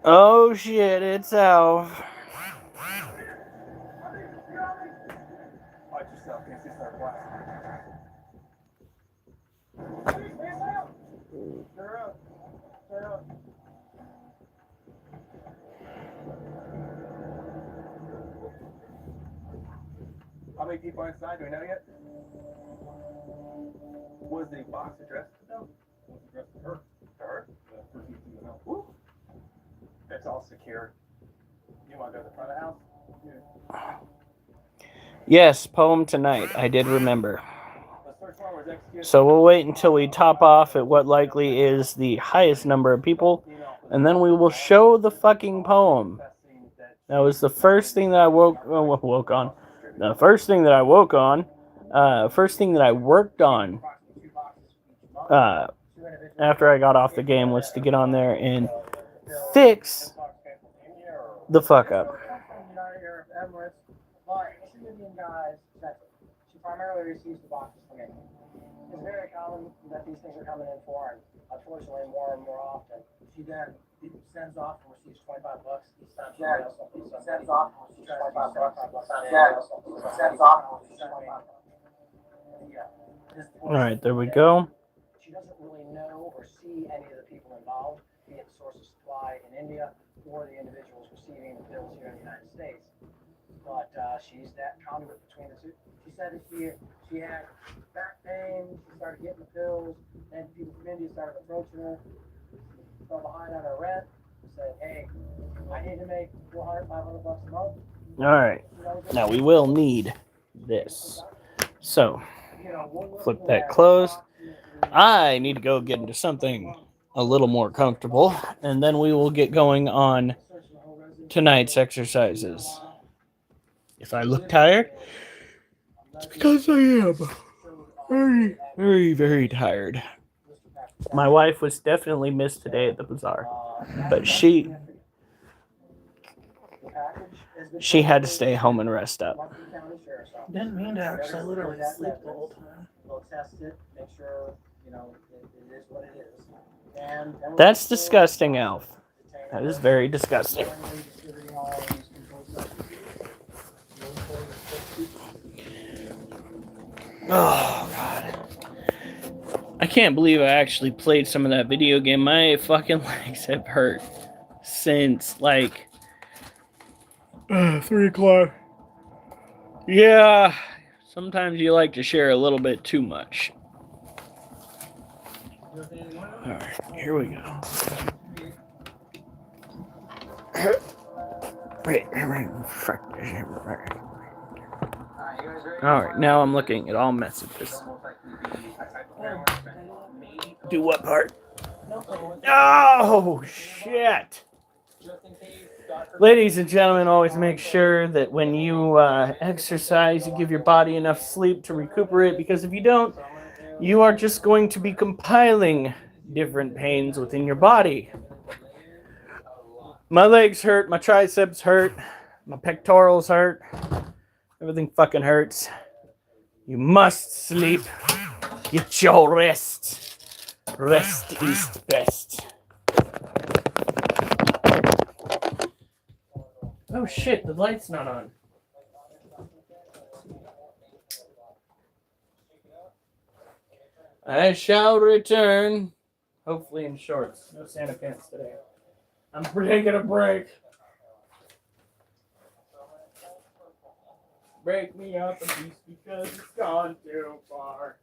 Oh shit, it's Alf. How many people inside? Do we know yet? Was the box addressed to them? It was addressed to her. To her? The person who's in the house. Woo. It's all secure. You want to go to the front of the house? Yeah. Yes, poem tonight. I did remember. So we'll wait until we top off at what likely is the highest number of people, and then we will show the fucking poem. That was the first thing that I woke on. The first thing that I woke on. First thing that I worked on. After I got off the game was to get on there and fix the fuck up. She primarily receives the boxes from me. It's very common that these things are coming in foreign. Unfortunately, more and more often. She then sends off and receives $25 each time. She sends off and receives $25. Sends off and receives $25. Yeah. All right, there we go. She doesn't really know or see any of the people involved, be it the source of supply in India or the individuals receiving the bills here in the United States. But she's that conduit between the two. She said that she had back pain, she started getting the pills, and people from India started approaching her, fell behind on her rent, said, hey, I need to make $400, $500 a month. Alright, now we will need this. So, flip that closed. I need to go get into something a little more comfortable, and then we will get going on tonight's exercises. If I look tired, it's because I am very, very, very tired. My wife was definitely missed today at the bazaar, but she had to stay home and rest up. Didn't mean to actually literally sleep the whole time. That's disgusting, Alf. That is very disgusting. Oh, God. I can't believe I actually played some of that video game. My fucking legs have hurt since, like, 3 o'clock. Yeah, sometimes you like to share a little bit too much. Alright, here we go. Alright, now I'm looking at all messages. Do what part? Oh, shit! Ladies and gentlemen, always make sure that when you exercise, you give your body enough sleep to recuperate, because if you don't, you are just going to be compiling different pains within your body. My legs hurt, my triceps hurt, my pectorals hurt, everything fucking hurts. You must sleep. Get your rest. Rest is best. Oh shit, the light's not on. I shall return. Hopefully in shorts. No Santa pants today. I'm taking a break. Break me up a piece because it's gone too far.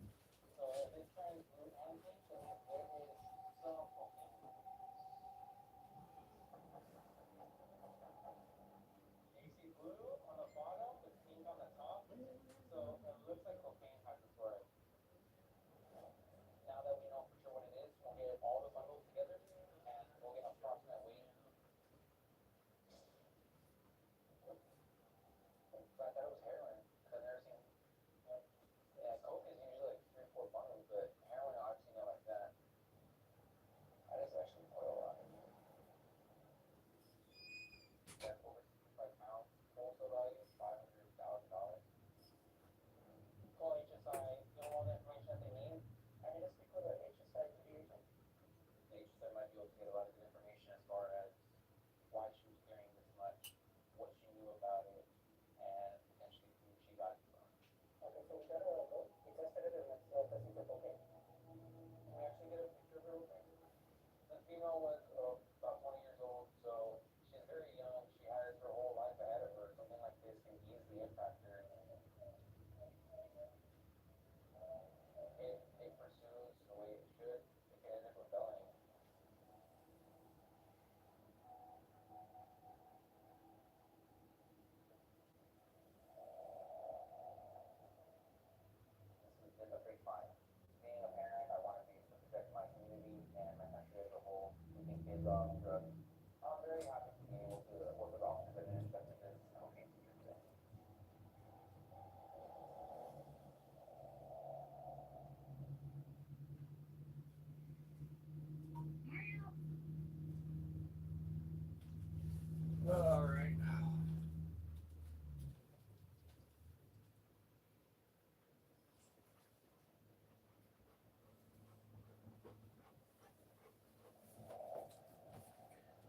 All right.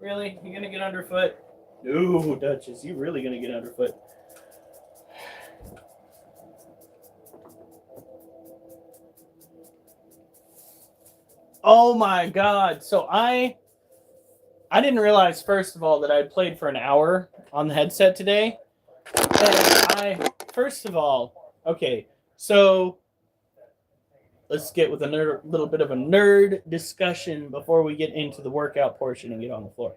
Really? You gonna get underfoot? No, Duchess, you really gonna get underfoot? Oh my God! So I didn't realize, first of all, that I played for an hour on the headset today. And first of all, okay, so let's get with a little bit of a nerd discussion before we get into the workout portion and get on the floor.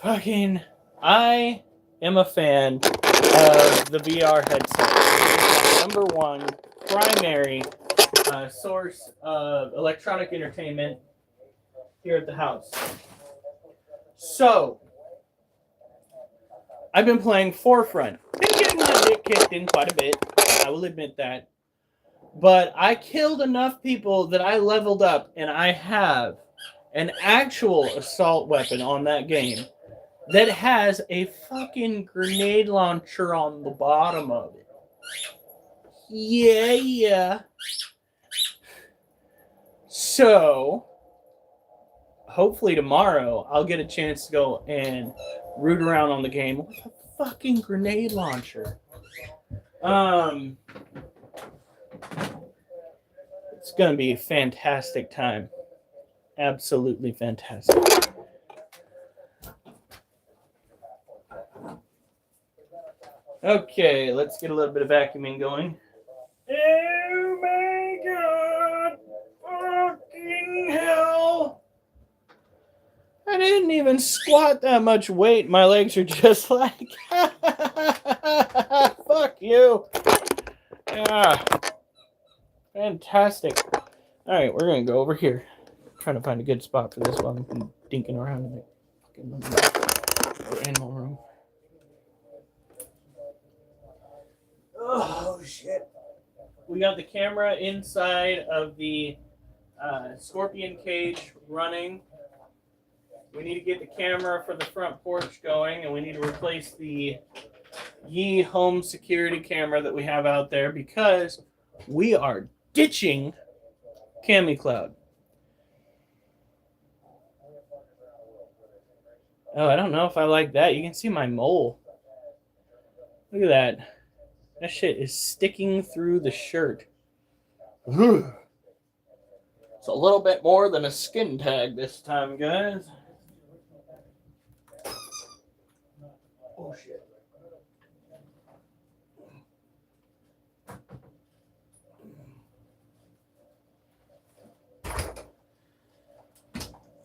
Fucking, I am a fan of the VR headset. It is my number one primary source of electronic entertainment here at the house. So, I've been playing Forefront. Been getting my dick kicked in quite a bit. I will admit that. But I killed enough people that I leveled up, and I have an actual assault weapon on that game that has a fucking grenade launcher on the bottom of it. Yeah. So, hopefully tomorrow I'll get a chance to go and root around on the game with a fucking grenade launcher. It's going to be a fantastic time. Absolutely fantastic. Okay, let's get a little bit of vacuuming going. Oh my God! Fucking hell! I didn't even squat that much weight. My legs are just like, fuck you. Yeah. Fantastic. All right, we're going to go over here. Trying to find a good spot for this while I'm dinking around in the fucking animal room. Oh, shit. We got the camera inside of the scorpion cage running. We need to get the camera for the front porch going, and we need to replace the Yi home security camera that we have out there because we are ditching Cami Cloud. Oh, I don't know if I like that. You can see my mole. Look at that. That shit is sticking through the shirt. It's a little bit more than a skin tag this time, guys. Oh, shit.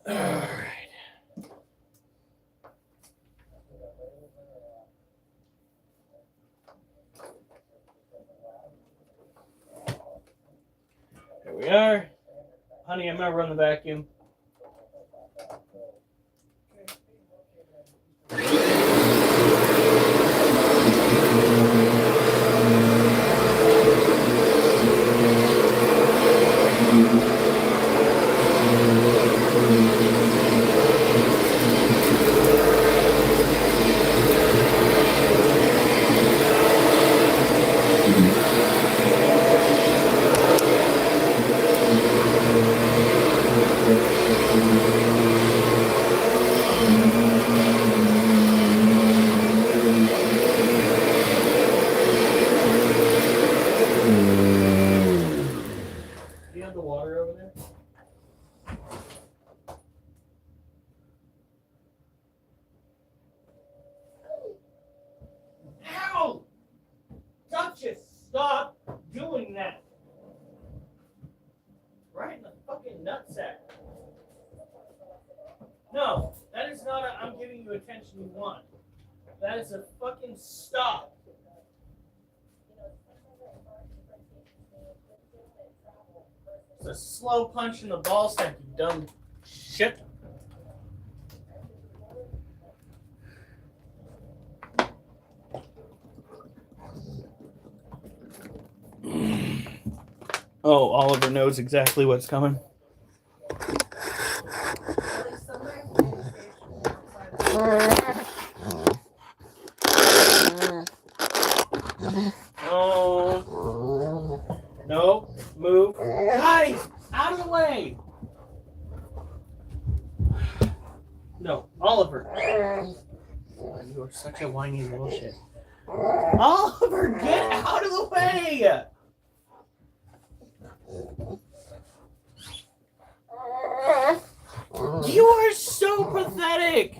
All right. Here we are. Honey, I'm gonna run the vacuum. I'm giving you attention you want. That is a fucking stop. It's a slow punch in the ball sack, you dumb shit. Oh, Oliver knows exactly what's coming. Oh. No. Move. Guys, out of the way. No, Oliver. You are such a whiny little shit. Oliver, get out of the way! You are so pathetic!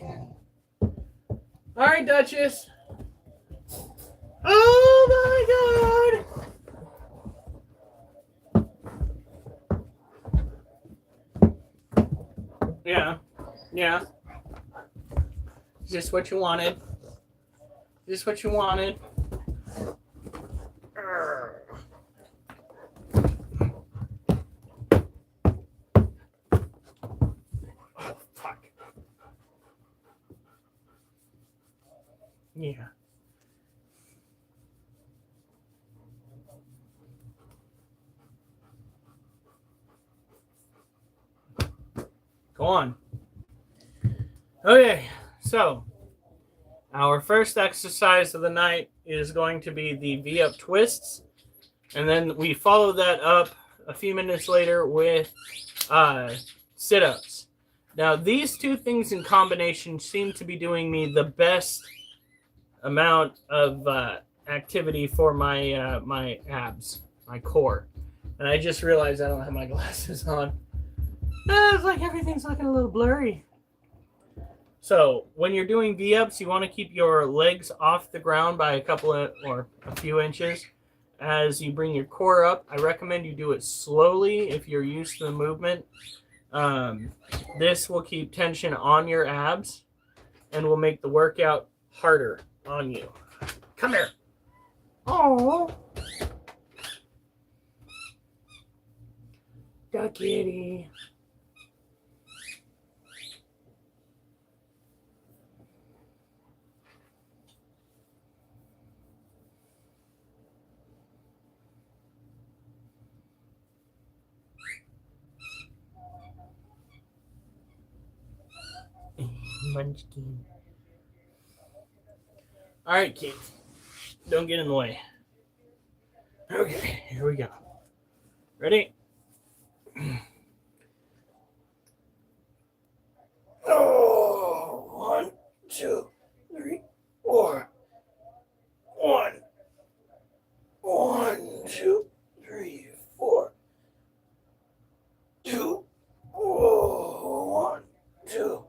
Alright, Duchess. Oh my god! Yeah. Yeah. Is this what you wanted? Is this what you wanted? Oh, fuck. Yeah. Go on. Okay, so our first exercise of the night is going to be the V-up twists, and then we follow that up a few minutes later with sit-ups. Now, these two things in combination seem to be doing me the best amount of activity for my my abs, my core. And I just realized I don't have my glasses on. It's like everything's looking a little blurry. So when you're doing V-ups, you want to keep your legs off the ground by a couple of or a few inches as you bring your core up. I recommend you do it slowly if you're used to the movement. This will keep tension on your abs and will make the workout harder on you. Come here. Oh, duck kitty. Munchkin. All right, Keith. Don't get in the way. Okay, here we go. Ready? Oh, 1, 2, 3, 4. 1, 2, 3, 4. 2. Oh, 1, 2,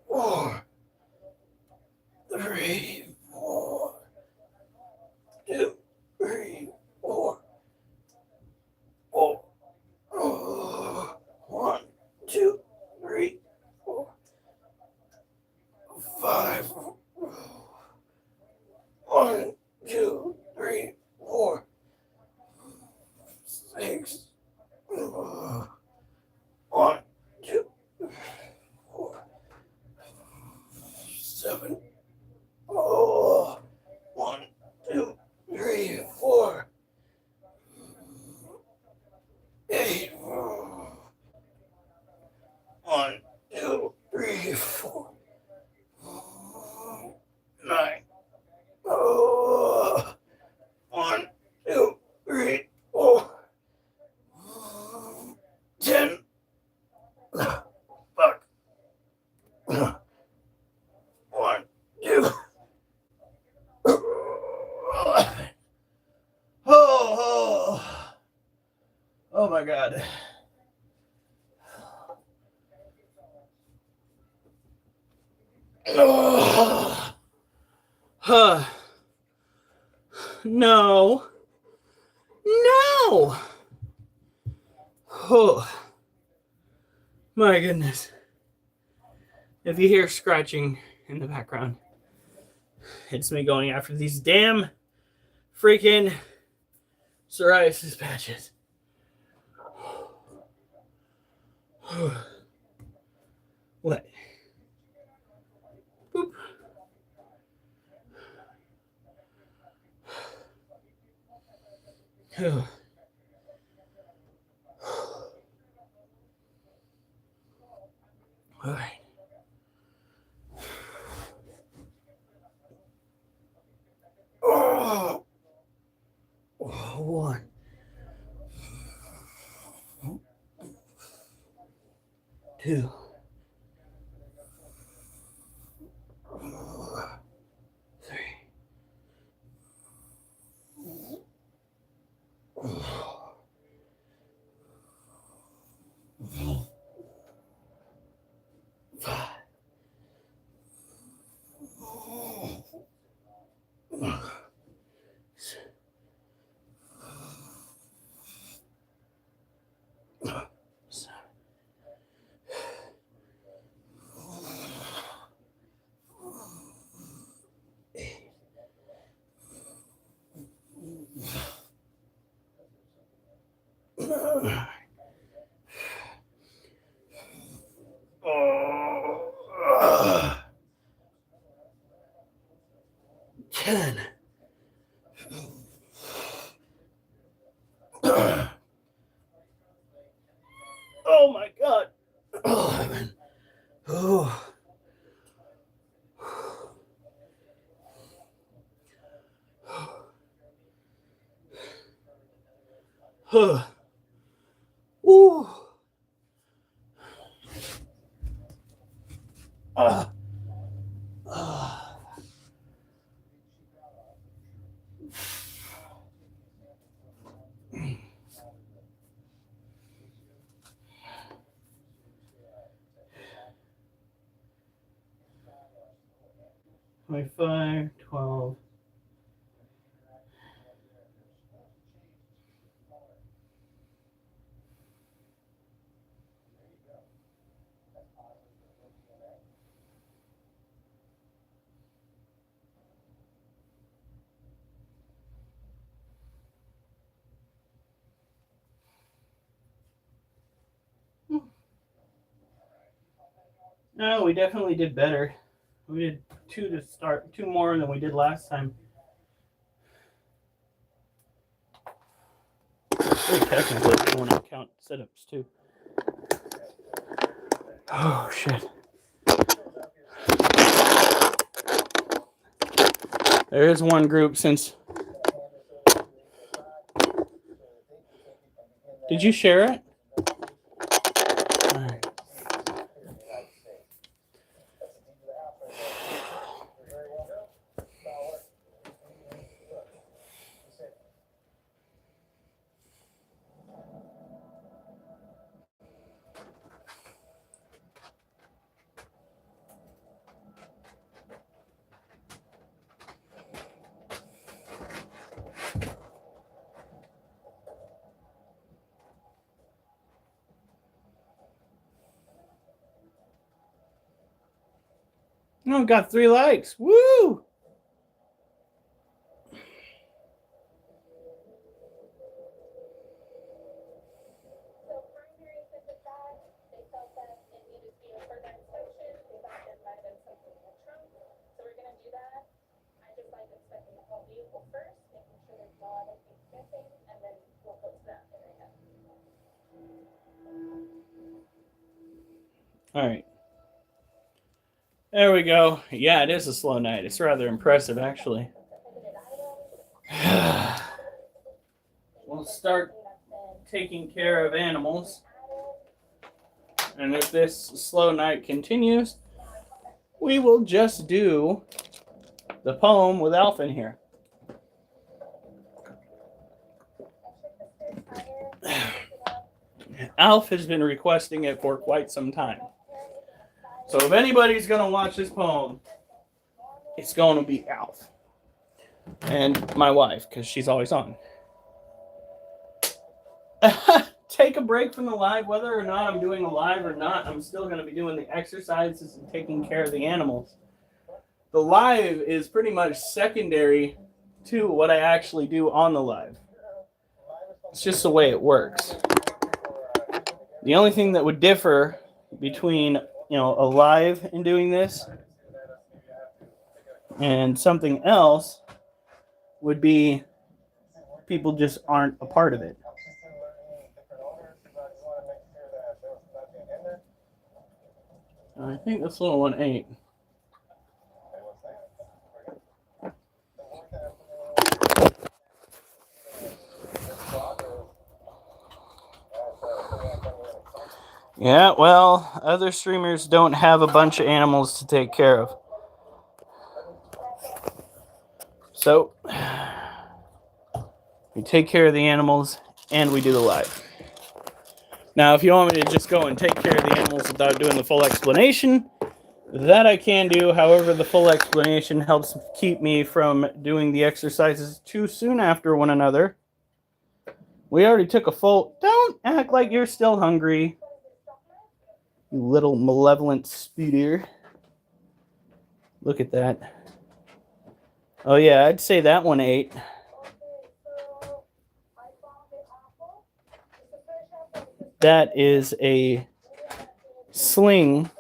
4. 3, 4. 2, 3, 4. 4. Oh, 1, 2, 3, 4. 5. 1, 2, 3, 4. 6. 1, 2, 4. 7. Oh, 1, 2, 3, 4. 8. 1, 2, 3, 4. 9. Oh, 1, 2, 3, 4. 10. Fuck. 1, 2. 11. Oh my God. No. No. Oh. My goodness. If you hear scratching in the background, it's me going after these damn freaking psoriasis patches. What? Boop. All right. Oh. 1, 2, 3. Oh. 10. Oh my God. 11. Oh. Ooh. My 5, 12. No, we definitely did better. We did 2 to start, 2 more than we did last time. Technically, if you want to count sit-ups too. Oh shit. There is one group since. Did you share it? All right. Oh, got 3 likes. Woo! All right. There we go. Yeah, it is a slow night. It's rather impressive, actually. We'll start taking care of animals. And if this slow night continues, we will just do the poem with Alf in here. Alf has been requesting it for quite some time. So if anybody's going to watch this poem, it's going to be Alf. And my wife, because she's always on. take a break from the live, whether or not I'm doing a live or not, I'm still going to be doing the exercises and taking care of the animals. The live is pretty much secondary to what I actually do on the live. It's just the way it works. The only thing that would differ between, a live and doing this and something else would be people just aren't a part of it. I think this little one ate. Yeah, well, other streamers don't have a bunch of animals to take care of. So, we take care of the animals and we do the live. Now, if you want me to just go and take care of the animals without doing the full explanation, that I can do. However, the full explanation helps keep me from doing the exercises too soon after one another. We already took a full... Don't act like you're still hungry, you little malevolent speeder. Look at that. Oh, yeah, I'd say that one ate. That is a sling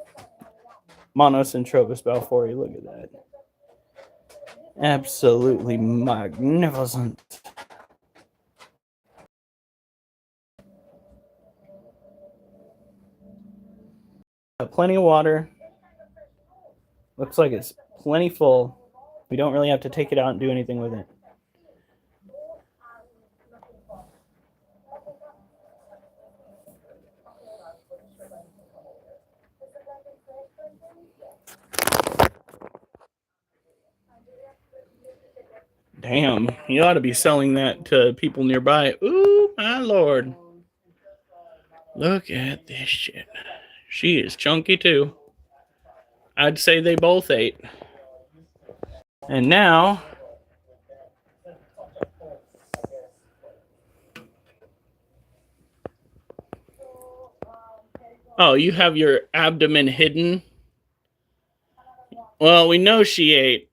Monocentrobus balfouri. Look at that. Absolutely magnificent. Got plenty of water. Looks like it's plenty full. We don't really have to take it out and do anything with it. Damn, you ought to be selling that to people nearby. Ooh, my lord. Look at this shit. She is chunky too. I'd say they both ate. And now, oh, you have your abdomen hidden? Well, we know she ate.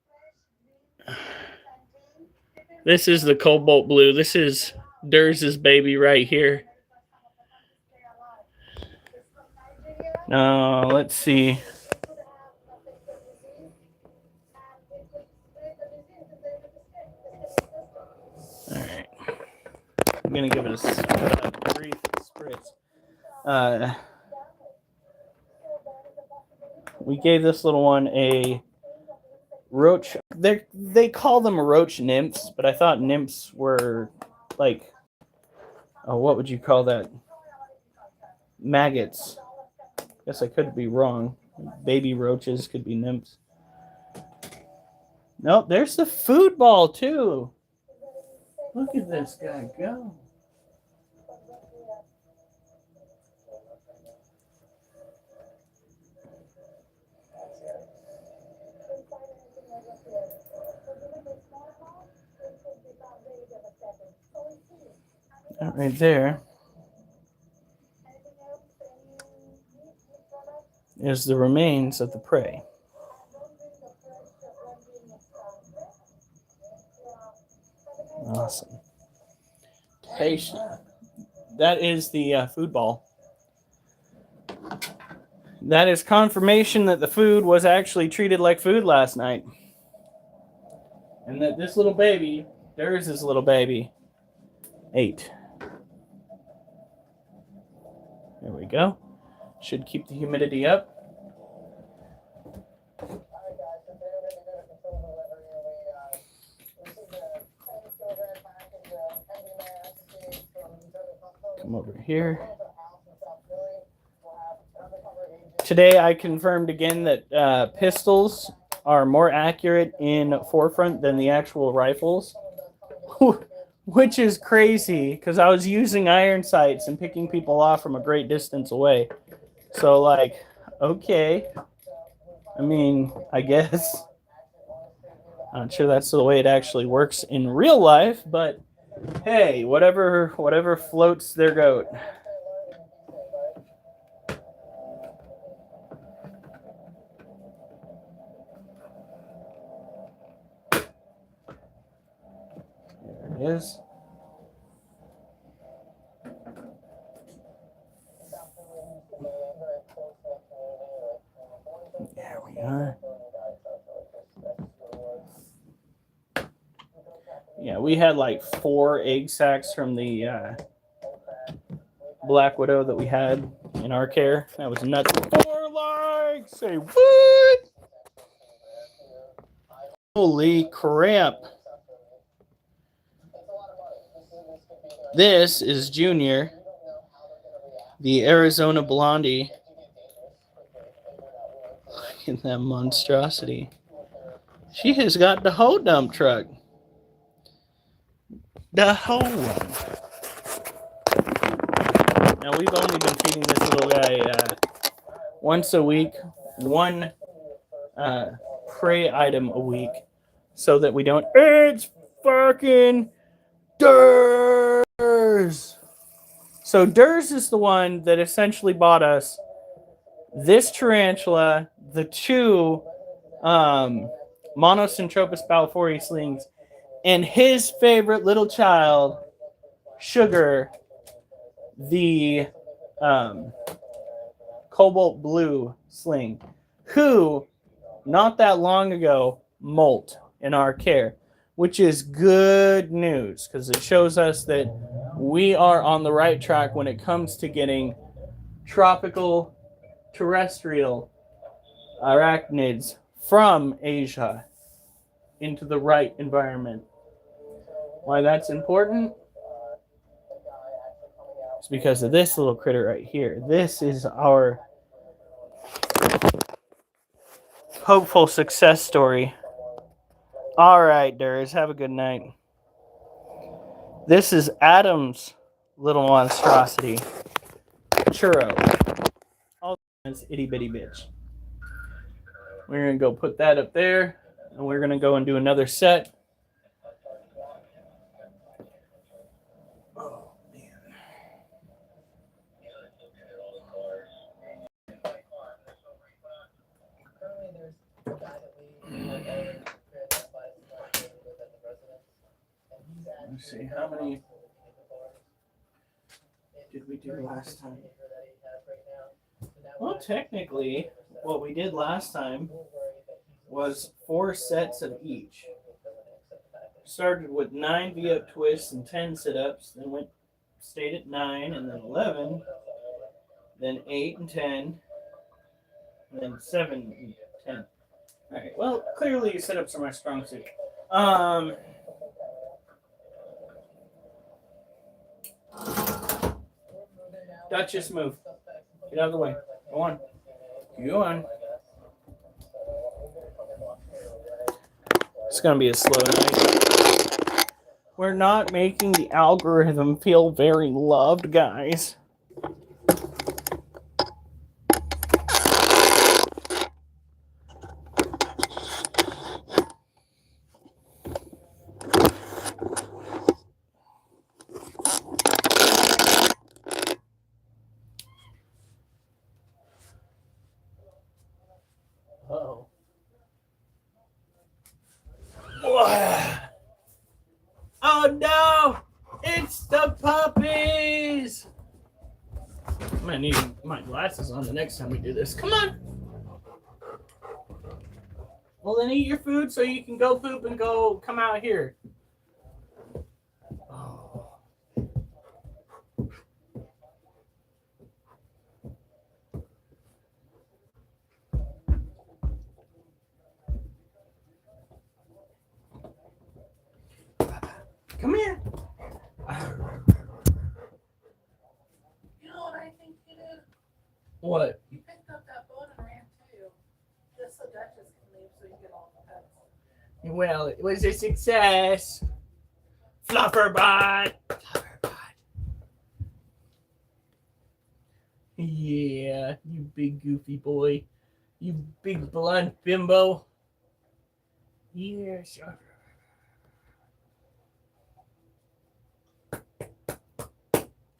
This is the cobalt blue. This is Durs's baby right here. Let's see. All right. I'm going to give it a brief spritz. We gave this little one a roach. They call them roach nymphs, but I thought nymphs were like, what would you call that? Maggots. Guess I could be wrong. Baby roaches could be nymphs. Nope, there's the food ball too. Look at this guy go. That right there is the remains of the prey. Awesome. Patient. That is the food ball. That is confirmation that the food was actually treated like food last night. And that this little baby, there's this little baby, ate. There we go. Should keep the humidity up. Come over here. Today I confirmed again that pistols are more accurate in forefront than the actual rifles. Which is crazy, because I was using iron sights and picking people off from a great distance away. So, like, okay. I mean, I guess. I'm not sure that's the way it actually works in real life, but hey, whatever floats their goat. is. There we are. Yeah, we had like 4 egg sacs from the Black Widow that we had in our care. That was nuts. 4 likes! Say what? Holy crap. This is Junior, the Arizona Blondie. Look at that monstrosity. She has got the whole dump truck. The whole one. Now we've only been feeding this little guy once a week, one prey item a week, so that we don't. It's fucking Durs. So Durs is the one that essentially bought us this tarantula, the 2 Monocentropas balfouri slings, and his favorite little child, Sugar, the cobalt blue sling, who not that long ago molt in our care, which is good news because it shows us that we are on the right track when it comes to getting tropical terrestrial arachnids from Asia into the right environment. Why that's important? It's because of this little critter right here. This is our hopeful success story. All right, Durs, have a good night. This is Adam's little monstrosity, Churro. Also this itty bitty bitch. We're gonna go put that up there, and we're gonna go and do another set. Oh man. Let's see, how many did we do last time? Well, technically, what we did last time was 4 sets of each. Started with 9 V-up twists and 10 sit-ups, then stayed at 9, and then 11, then 8 and 10, and then 7 and 10. All right, well, clearly sit-ups are my strong suit. Duchess, move. Get out of the way. Go on. Go on. It's going to be a slow night. We're not making the algorithm feel very loved, guys. Uh-oh. Oh no! It's the puppies! I'm gonna need my glasses on the next time we do this. Come on! Well, then eat your food so you can go poop and go come out here. Oh. Come here. You know what I think you did? What? You picked up that bone and ran too. Just so Duchess can leave so you get all the pets. Well, it was a success. Flufferbot. Flufferbot. Yeah, you big goofy boy. You big blunt bimbo. Yes.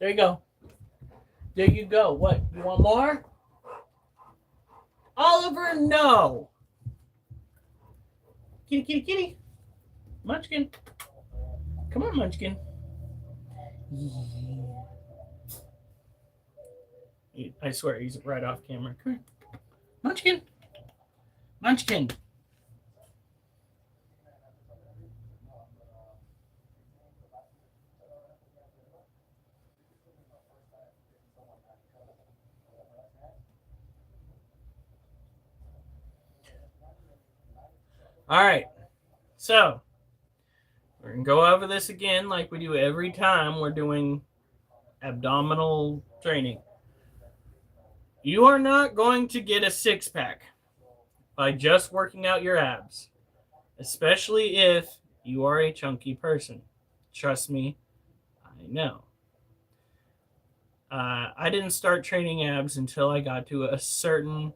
There you go. There you go. What? You want more? Oliver, no. Kitty, kitty, kitty. Munchkin. Come on, Munchkin. I swear he's right off camera. Come here. Munchkin. Munchkin. All right. So, we're going to go over this again like we do every time we're doing abdominal training. You are not going to get a six-pack by just working out your abs, especially if you are a chunky person. Trust me, I know. I didn't start training abs until I got to a certain,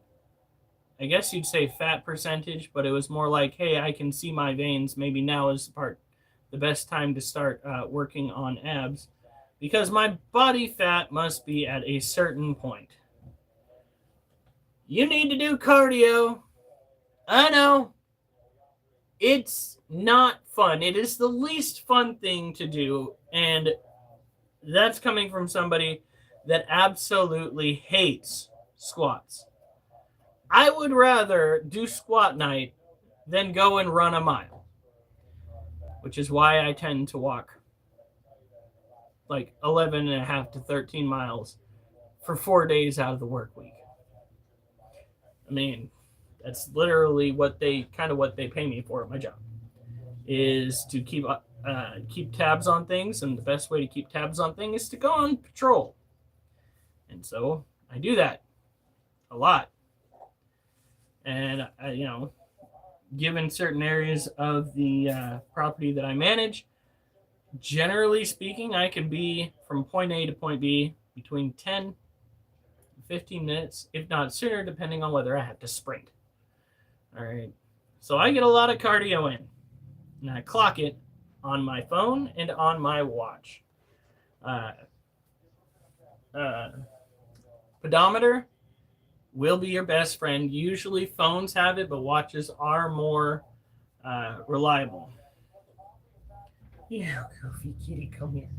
I guess you'd say fat percentage, but it was more like, hey, I can see my veins. Maybe now is the best time to start working on abs, because my body fat must be at a certain point. You need to do cardio. I know. It's not fun. It is the least fun thing to do, and that's coming from somebody that absolutely hates squats. I would rather do squat night than go and run a mile, which is why I tend to walk like 11 and a half to 13 miles for 4 days out of the work week. I mean, that's literally what they pay me for at my job, is to keep tabs on things, and the best way to keep tabs on things is to go on patrol. And so I do that a lot. And given certain areas of the property that I manage, generally speaking, I can be from point A to point B between 10 and 15 minutes, if not sooner, depending on whether I have to sprint. All right. So I get a lot of cardio in, and I clock it on my phone and on my watch. Pedometer will be your best friend. Usually phones have it, but watches are more reliable. Yeah, goofy kitty, come here.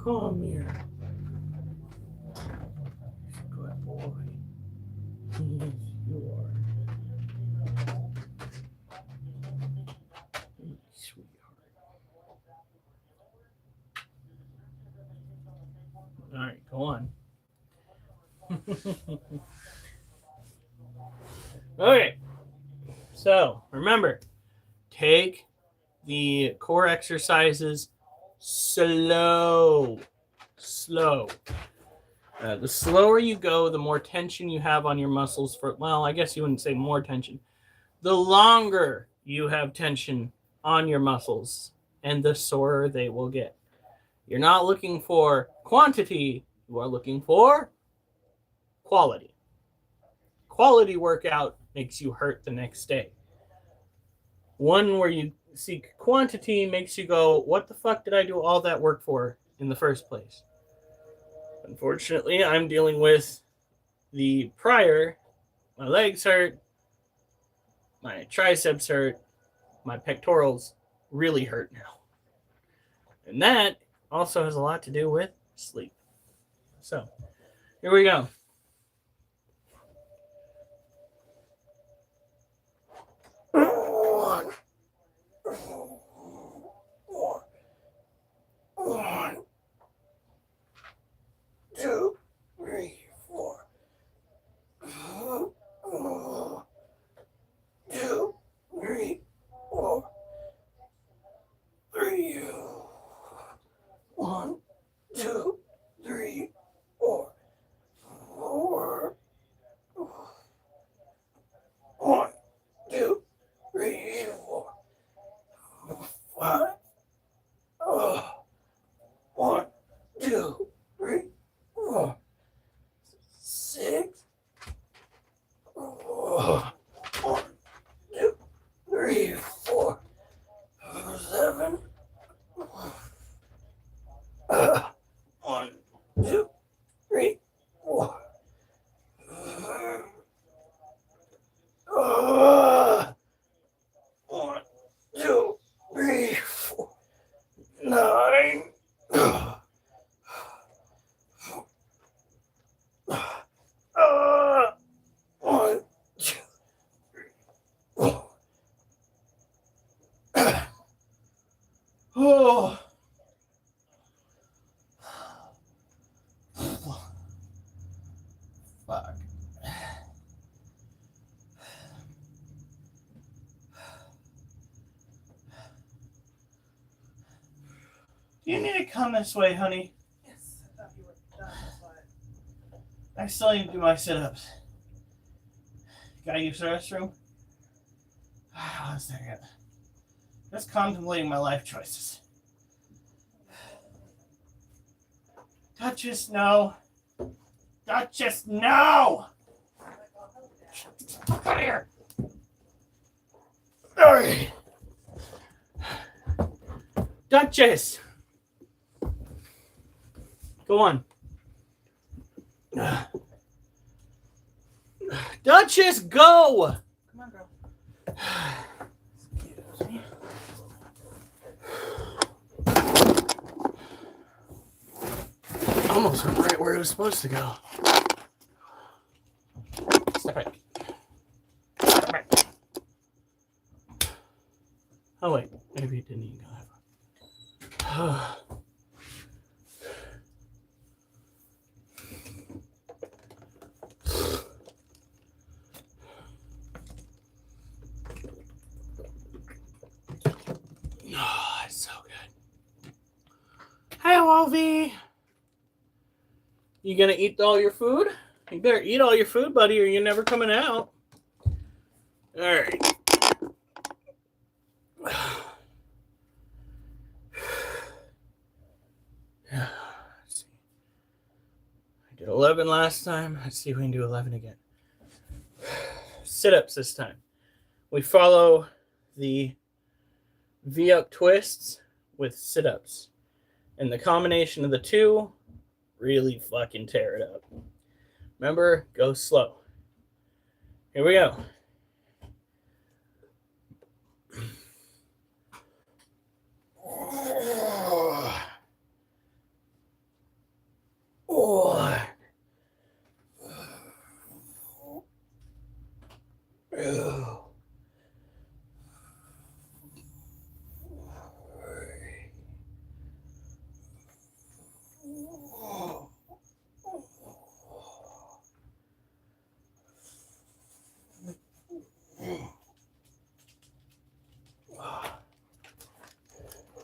Come here. Good boy. Yes, you are. Sweetheart. All right, go on. Okay, so remember, take the core exercises slow. The slower you go, the more tension you have on your muscles I guess you wouldn't say more tension. The longer you have tension on your muscles, and the sorer they will get. You're not looking for quantity, you are looking for quality. Quality workout makes you hurt the next day. One where you seek quantity makes you go, what the fuck did I do all that work for in the first place? Unfortunately, I'm dealing with the prior. My legs hurt, my triceps hurt, my pectorals really hurt now. And that also has a lot to do with sleep. So, here we go. One, 2, 3, 4. 2, 3, 4. 3. 1, 2, 3, 4. Do you need to come this way, honey? Yes, I thought you were done, that's why. I still need to do my sit-ups. Gotta use the restroom? 1 second. Just contemplating my life choices. Duchess, no. Duchess, no! Come here. All right. Duchess. Go on. Duchess, go! Come on, girl. Excuse me. Almost went right where it was supposed to go. Step back. Step back. Oh wait, maybe it didn't even go that far. Oh, it's so good. Hey, Wolfie. You gonna eat all your food? You better eat all your food, buddy, or you're never coming out. All right. Let's see. I did 11 last time. Let's see if we can do 11 again. Sit-ups this time. We follow the V-up twists with sit-ups. And the combination of the two really fucking tear it up. Remember, go slow. Here we go.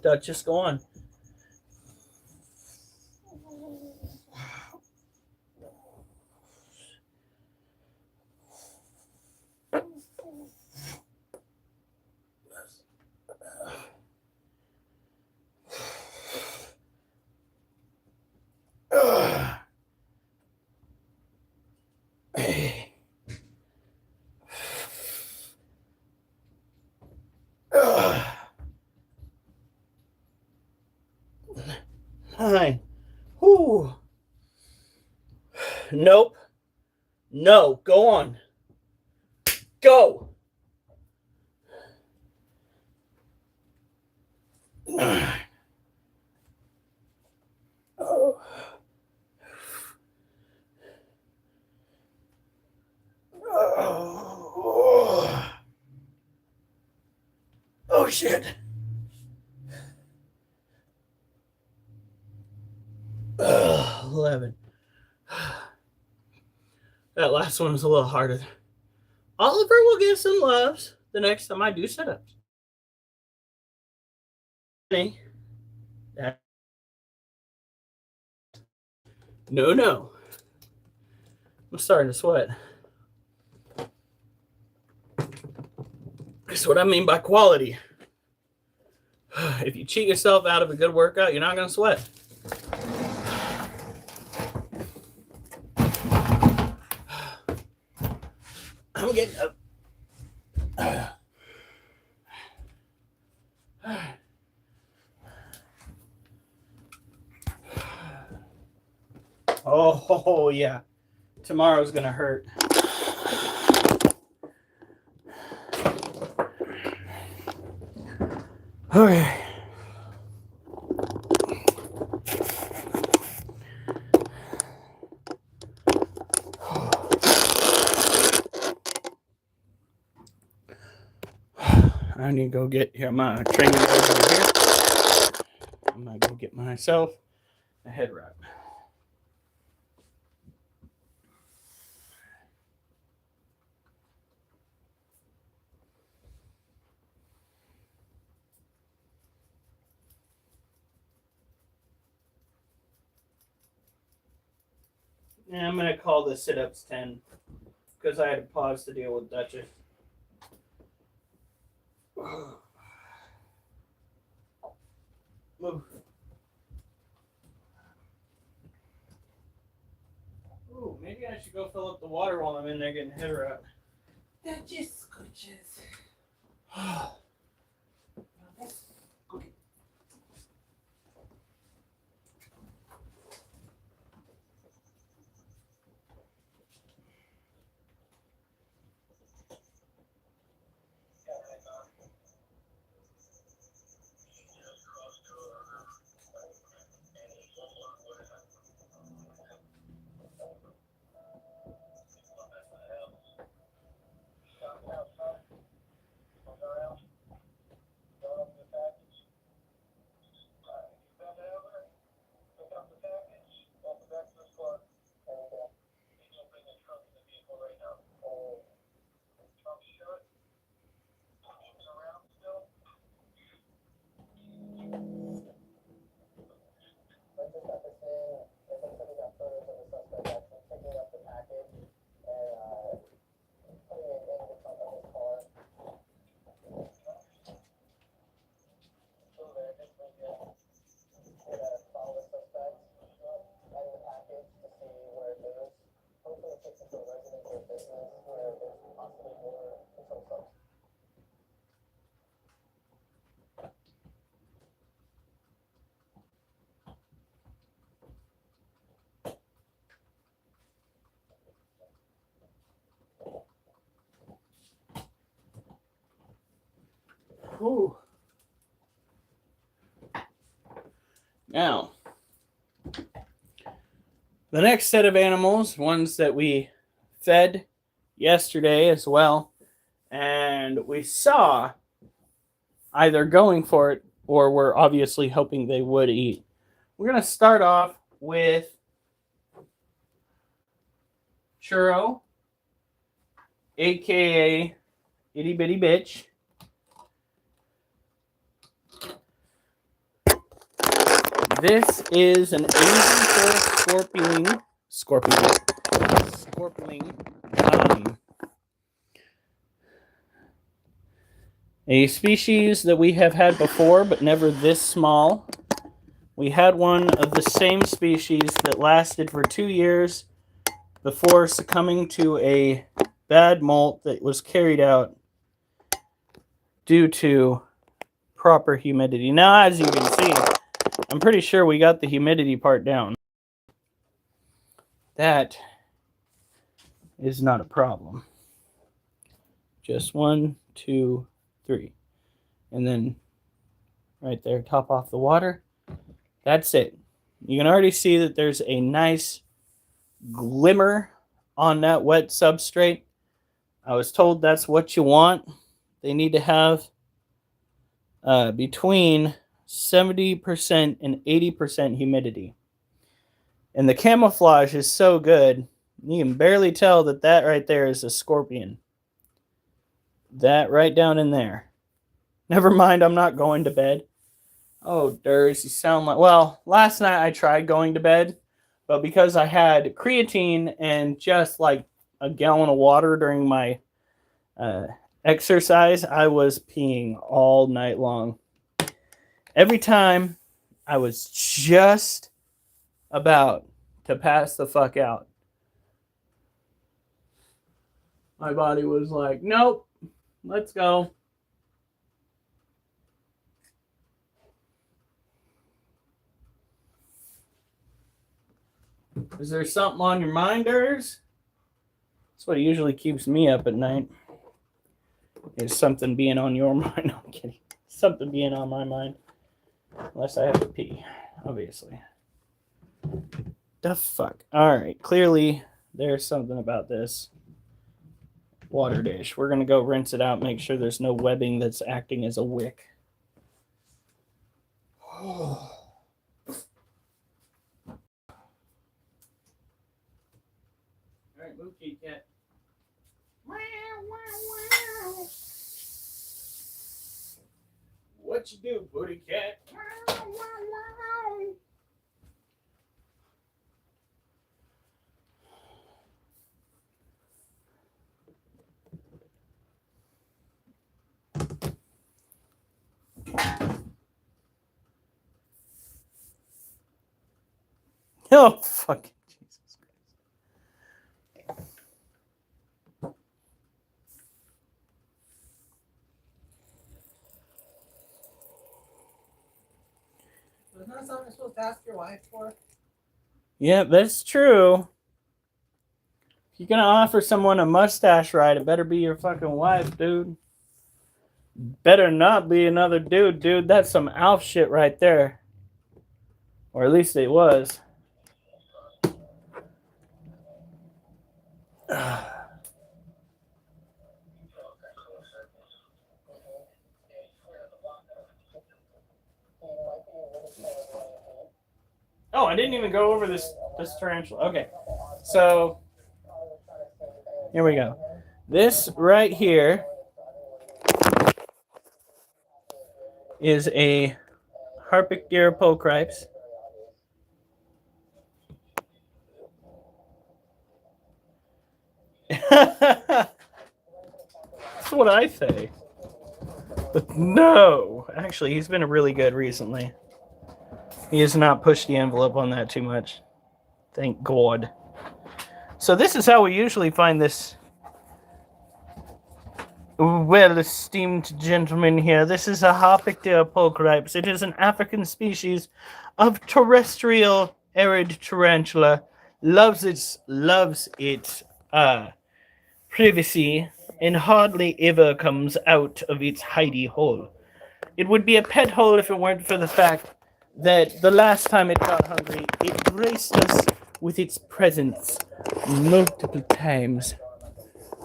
Duchess, go on. Fine. Whew. Nope. No. Go on. Go. Oh shit. 11. That last one was a little harder. Oliver will get some loves the next time I do sit-ups. No. I'm starting to sweat. That's what I mean by quality. If you cheat yourself out of a good workout, you're not going to sweat. I'm getting up. Oh, yeah. Tomorrow's going to hurt. Okay. I need to go get my training over here. I'm going to go get myself a head wrap. And I'm gonna call the sit-ups 10 because I had to pause to deal with Duchess. Move. Ooh, maybe I should go fill up the water while I'm in there getting head wrapped. That just scooches. Ooh. Now, the next set of animals, ones that we fed yesterday as well, and we saw either going for it or we're obviously hoping they would eat. We're going to start off with Churro, aka Itty Bitty Bitch. This is an Asian scorpioning. A species that we have had before, but never this small. We had one of the same species that lasted for 2 years before succumbing to a bad molt that was carried out due to proper humidity. Now, as you can see, I'm pretty sure we got the humidity part down. That is not a problem. Just 1, 2, 3. And then right there, top off the water. That's it. You can already see that there's a nice glimmer on that wet substrate. I was told that's what you want. They need to have between 70% and 80% humidity. And the camouflage is so good, you can barely tell that that right there is a scorpion. That right down in there. Never mind, I'm not going to bed. Oh, Durs, you sound like... Well, last night I tried going to bed, but because I had creatine and just like a gallon of water during my exercise, I was peeing all night long. Every time I was just about to pass the fuck out, my body was like, nope, let's go. Is there something on your mind, Durs? That's what usually keeps me up at night. Is something being on your mind? No, I'm kidding. Something being on my mind. Unless I have to pee, obviously. The fuck? Alright, clearly there's something about this water dish. We're going to go rinse it out, make sure there's no webbing that's acting as a wick. Alright, move, kitty cat. What you do, booty cat? Oh, fucking Jesus Christ. Wasn't that something you're supposed to ask your wife for? Yeah, that's true. If you're gonna offer someone a mustache ride, it better be your fucking wife, dude. Better not be another dude, dude. That's some Alf shit right there. Or at least it was. Oh, I didn't even go over this tarantula. Okay. So here we go. This right here is a Harpic Pocripes. That's what I say. But no, actually, he's been really good recently. He has not pushed the envelope on that too much. Thank God. So this is how we usually find this well-esteemed gentleman here. This is a Harpic Pocripes. It is an African species of terrestrial arid tarantula. Loves its privacy and hardly ever comes out of its hidey hole. It would be a pet hole if it weren't for the fact that the last time it got hungry, it graced us with its presence multiple times.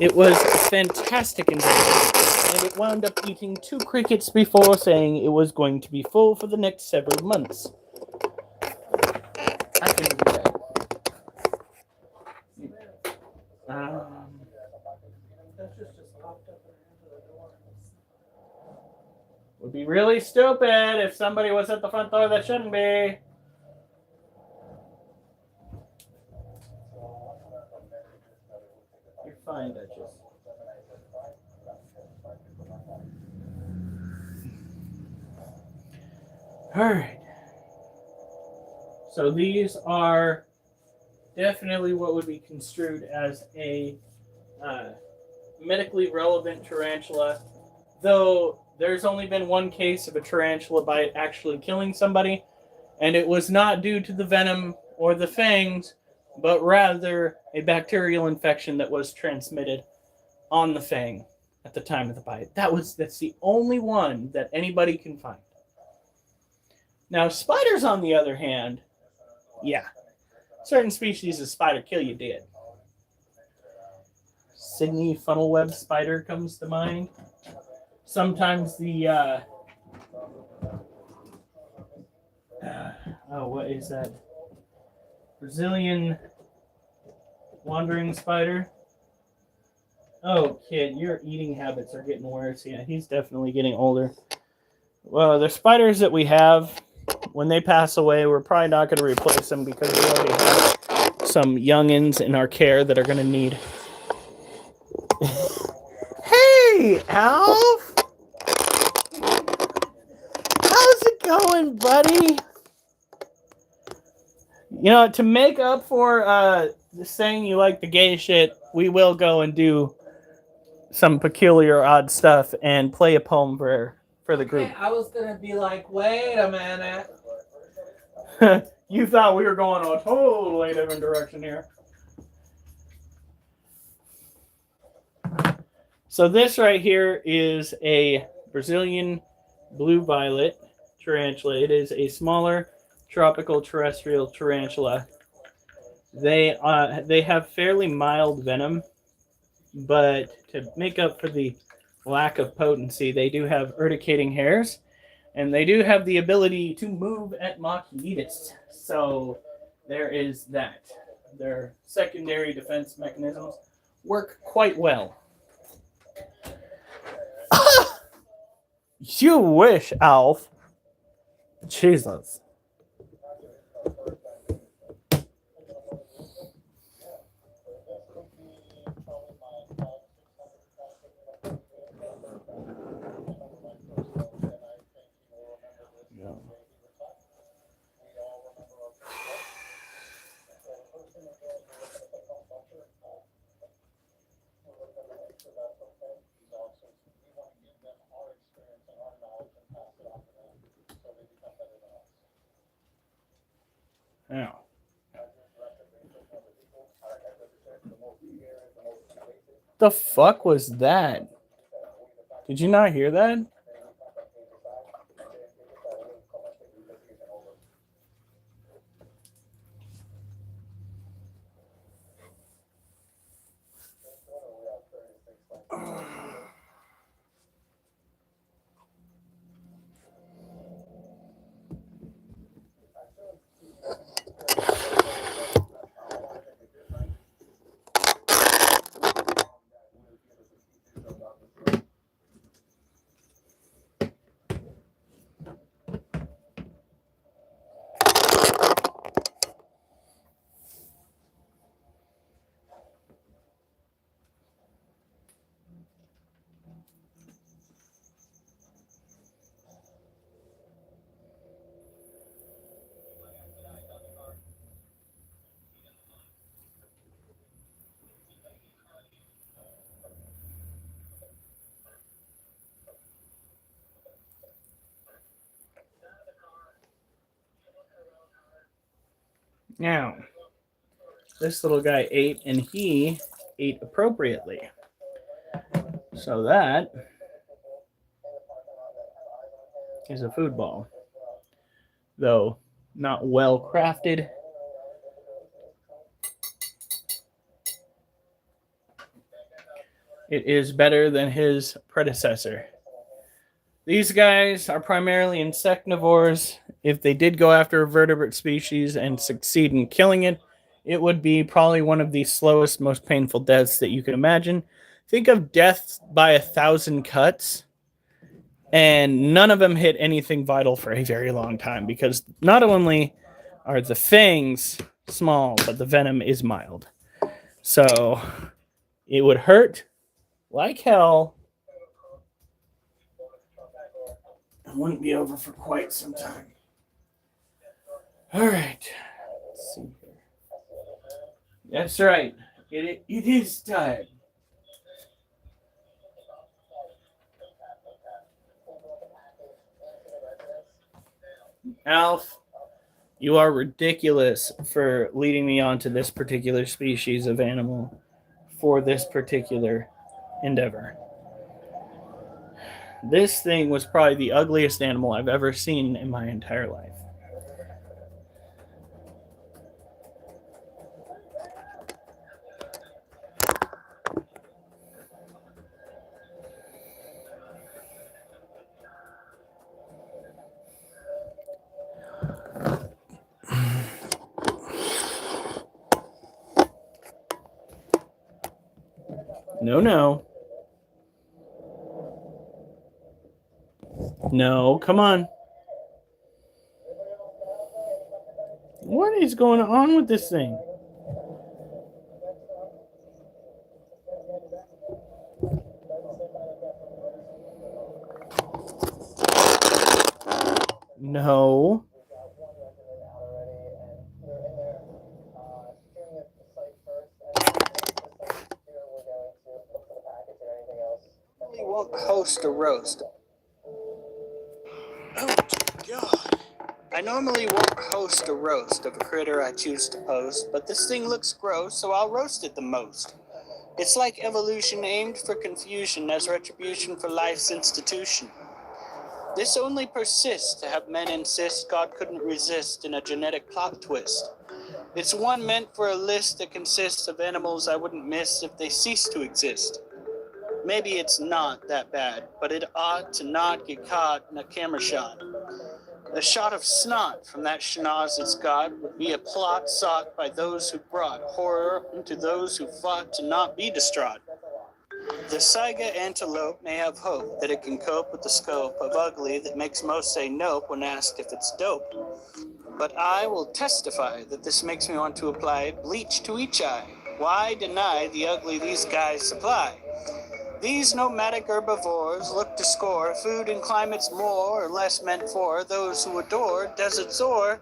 It was fantastic and it wound up eating 2 crickets before saying it was going to be full for the next several months. I can do that. Would be really stupid if somebody was at the front door that shouldn't be. You're fine, Duchess. Alright. So these are definitely what would be construed as a medically relevant tarantula, though there's only been one case of a tarantula bite actually killing somebody, and it was not due to the venom or the fangs, but rather a bacterial infection that was transmitted on the fang at the time of the bite. That's the only one that anybody can find. Now, spiders, on the other hand, yeah, certain species of spider kill you dead. Sydney funnel web spider comes to mind. Sometimes the what is that? Brazilian wandering spider. Oh, kid, your eating habits are getting worse. Yeah, he's definitely getting older. Well, the spiders that we have, when they pass away, we're probably not going to replace them because we already have some youngins in our care that are going to need. Hey, Alf! How's it going, buddy? You know, to make up for saying you like the gay shit, we will go and do some peculiar, odd stuff and play a poem for the group. Okay, I was gonna be like, wait a minute. You thought we were going a totally different direction here. So this right here is a Brazilian blue violet tarantula. It is a smaller tropical terrestrial tarantula. They have fairly mild venom, but to make up for the lack of potency, they do have urticating hairs, and they do have the ability to move at Mach Yeetus. So there is that. Their secondary defense mechanisms work quite well. You wish, Alf. Jesus. Now, the fuck was that? Did you not hear that? Now, this little guy ate, and he ate appropriately. So that is a food ball. Though not well crafted. It is better than his predecessor. These guys are primarily insectivores. If they did go after a vertebrate species and succeed in killing it, it would be probably one of the slowest, most painful deaths that you can imagine. Think of death by 1,000 cuts, and none of them hit anything vital for a very long time, because not only are the fangs small, but the venom is mild. So it would hurt like hell. It wouldn't be over for quite some time. All right. Let's see here. That's right. It is time. Alf, you are ridiculous for leading me on to this particular species of animal for this particular endeavor. This thing was probably the ugliest animal I've ever seen in my entire life. No. No, come on. What is going on with this thing? No. We won't host a roast. Oh, God. I normally won't host a roast of a critter I choose to post, but this thing looks gross, so I'll roast it the most. It's like evolution aimed for confusion as retribution for life's institution. This only persists to have men insist God couldn't resist in a genetic plot twist. It's one meant for a list that consists of animals I wouldn't miss if they ceased to exist. Maybe it's not that bad, but it ought to not get caught in a camera shot. A shot of snot from that schnoz God would be a plot sought by those who brought horror into those who fought to not be distraught. The Saiga antelope may have hope that it can cope with the scope of ugly that makes most say nope when asked if it's dope. But I will testify that this makes me want to apply bleach to each eye. Why deny the ugly these guys supply? These nomadic herbivores look to score food in climates more or less meant for those who adore deserts or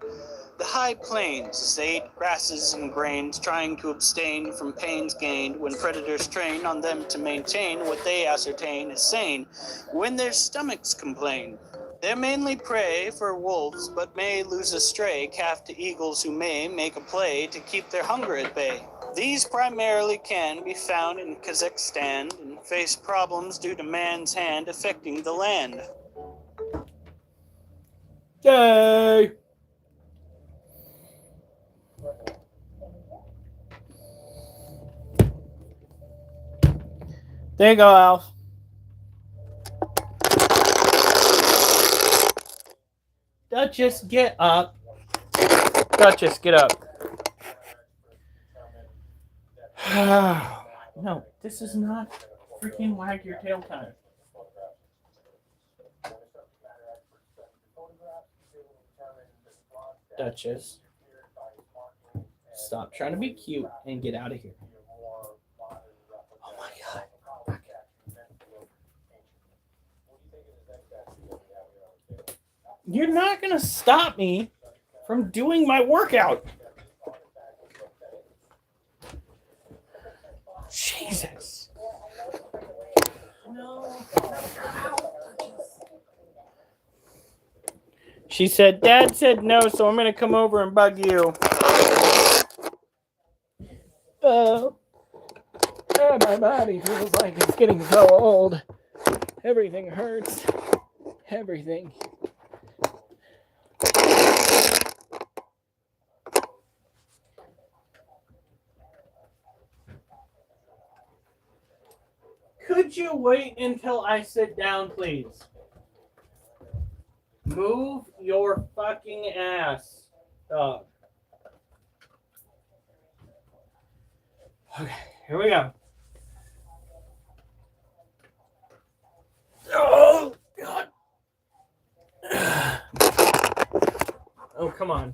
the high plains, as they eat grasses and grains, trying to abstain from pains gained when predators train on them to maintain what they ascertain is sane when their stomachs complain. They're mainly prey for wolves, but may lose a stray calf to eagles who may make a play to keep their hunger at bay. These primarily can be found in Kazakhstan and face problems due to man's hand affecting the land. Yay! There you go, Alf. Duchess, get up. Duchess, get up. No, this is not freaking wag your tail time. Duchess, stop trying to be cute and get out of here. Oh my god. You're not going to stop me from doing my workout. Jesus. No. She said, Dad said no, so I'm going to come over and bug you. My body feels like it's getting so old. Everything hurts. Everything. Could you wait until I sit down, please? Move your fucking ass, dog. Okay, here we go. Oh, God. Oh, come on.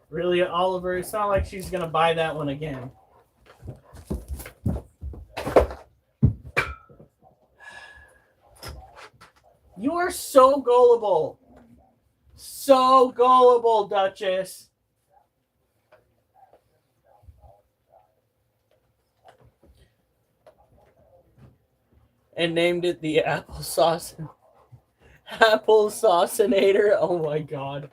Really, Oliver? It's not like she's going to buy that one again. You are so gullible. So gullible, Duchess. And named it the applesauceinator. Oh my god.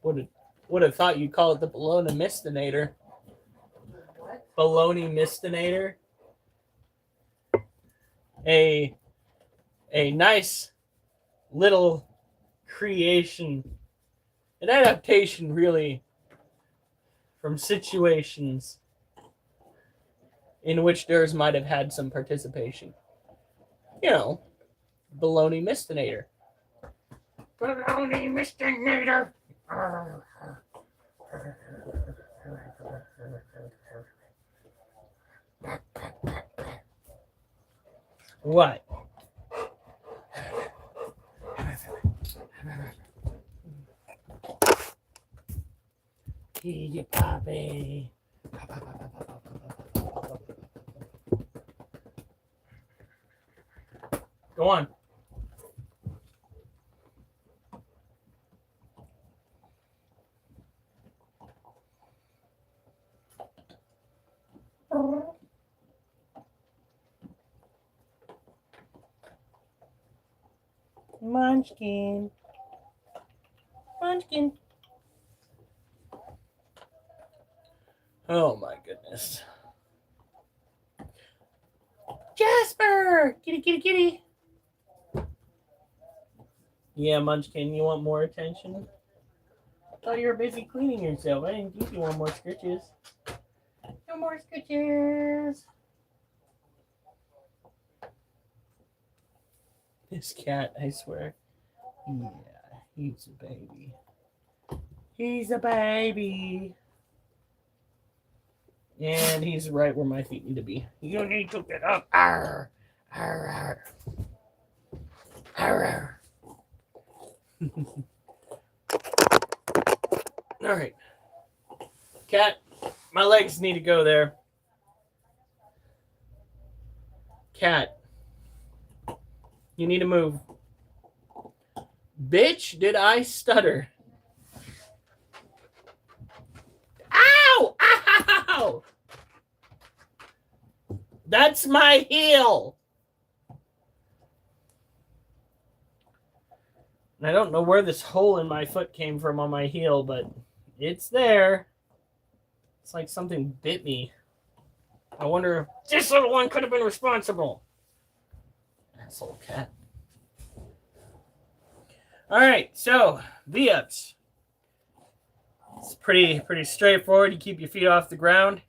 Would have thought you'd call it the bologna mistinator. Baloney mistinator. A nice little creation, an adaptation really from situations in which theirs might have had some participation. You know, baloney mistinator. Baloney mistinator. What? Kitty puppy. Go on. Munchkin. Munchkin. Oh my goodness. Jasper! Kitty, kitty, kitty. Yeah, Munchkin, you want more attention? I thought you were busy cleaning yourself. I didn't give you one more scritches. No more scritches. This cat, I swear. Yeah, he's a baby. He's a baby. And he's right where my feet need to be. You need to get up. Arr. Arr, arr. Arr, arr. All right. Cat, my legs need to go there. Cat, you need to move. Bitch, did I stutter? Ow! Ah! go. That's my heel. And I don't know where this hole in my foot came from on my heel, but it's there. It's like something bit me. I wonder if this little one could have been responsible. Asshole cat. All right, so V-ups. It's pretty straightforward. You keep your feet off the ground.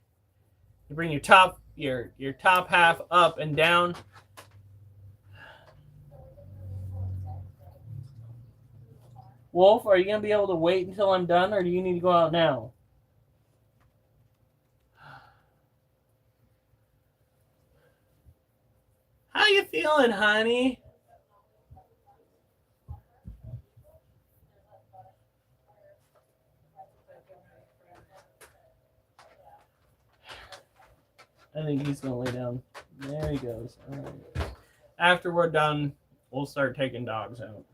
You bring your top half up and down. Wolf, are you gonna be able to wait until I'm done, or do you need to go out now? How you feeling, honey? I think he's gonna lay down. There he goes. All right. After we're done, we'll start taking dogs out.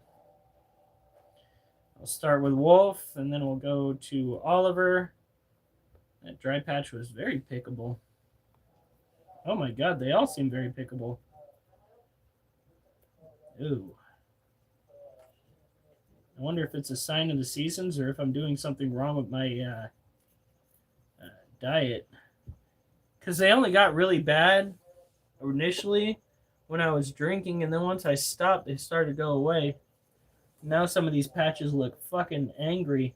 I'll start with Wolf, and then we'll go to Oliver. That dry patch was very pickable. Oh my god, they all seem very pickable. Ooh. I wonder if it's a sign of the seasons or if I'm doing something wrong with my diet. Because they only got really bad initially when I was drinking, and then once I stopped, they started to go away. Now some of these patches look fucking angry.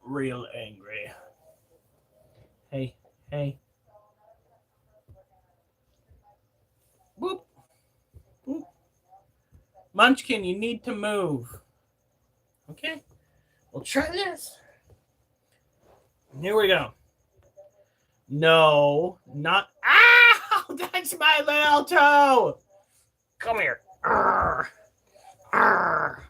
Real angry. Hey, hey. Boop. Boop. Munchkin, you need to move. Okay, we'll try this. Here we go. No, not. Ow! That's my little toe! Come here. Arr. Arr.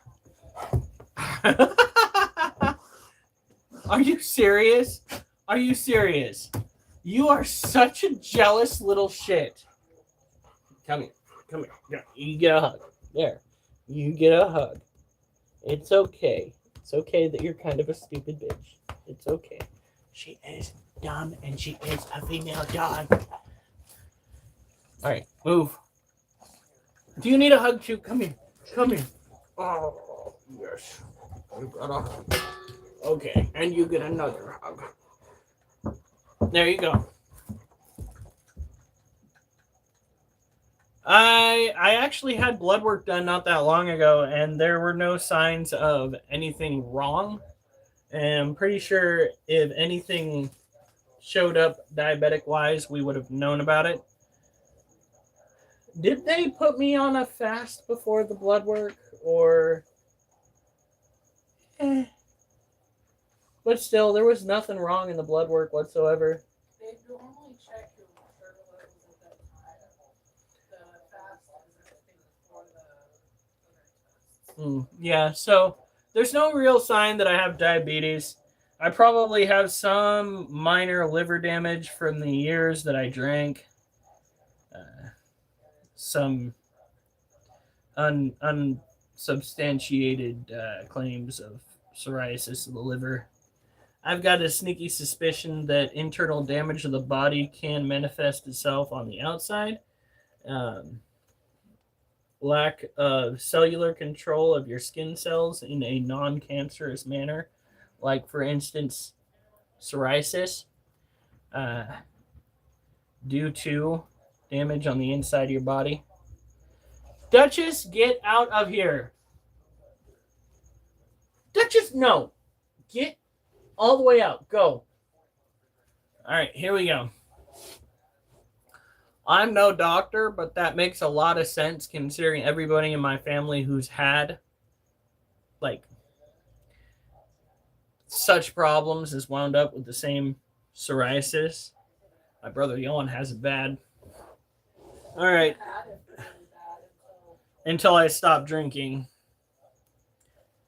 Are you serious? Are you serious? You are such a jealous little shit. Come here. Come here. You get a hug. There. You get a hug. It's okay. It's okay that you're kind of a stupid bitch. It's okay. She is dumb and she is a female dog. All right, move. Do you need a hug too? Come here. Come here. Oh, yes. You got a hug. Okay, and you get another hug. There you go. I actually had blood work done not that long ago, and there were no signs of anything wrong. And I'm pretty sure if anything showed up diabetic-wise, we would have known about it. Did they put me on a fast before the blood work, or... But still, there was nothing wrong in the blood work whatsoever. They normally check your sugar levels at that time. The fast is everything before the other tests. Yeah, so there's no real sign that I have diabetes. I probably have some minor liver damage from the years that I drank. Some unsubstantiated claims of psoriasis of the liver. I've got a sneaky suspicion that internal damage of the body can manifest itself on the outside. Lack of cellular control of your skin cells in a non-cancerous manner, like, for instance, psoriasis, due to damage on the inside of your body. Duchess, get out of here. Duchess, no. Get all the way out. Go. All right, here we go. I'm no doctor, but that makes a lot of sense considering everybody in my family who's had, like, such problems has wound up with the same psoriasis. My brother Johan has it bad. All right. Until I stopped drinking.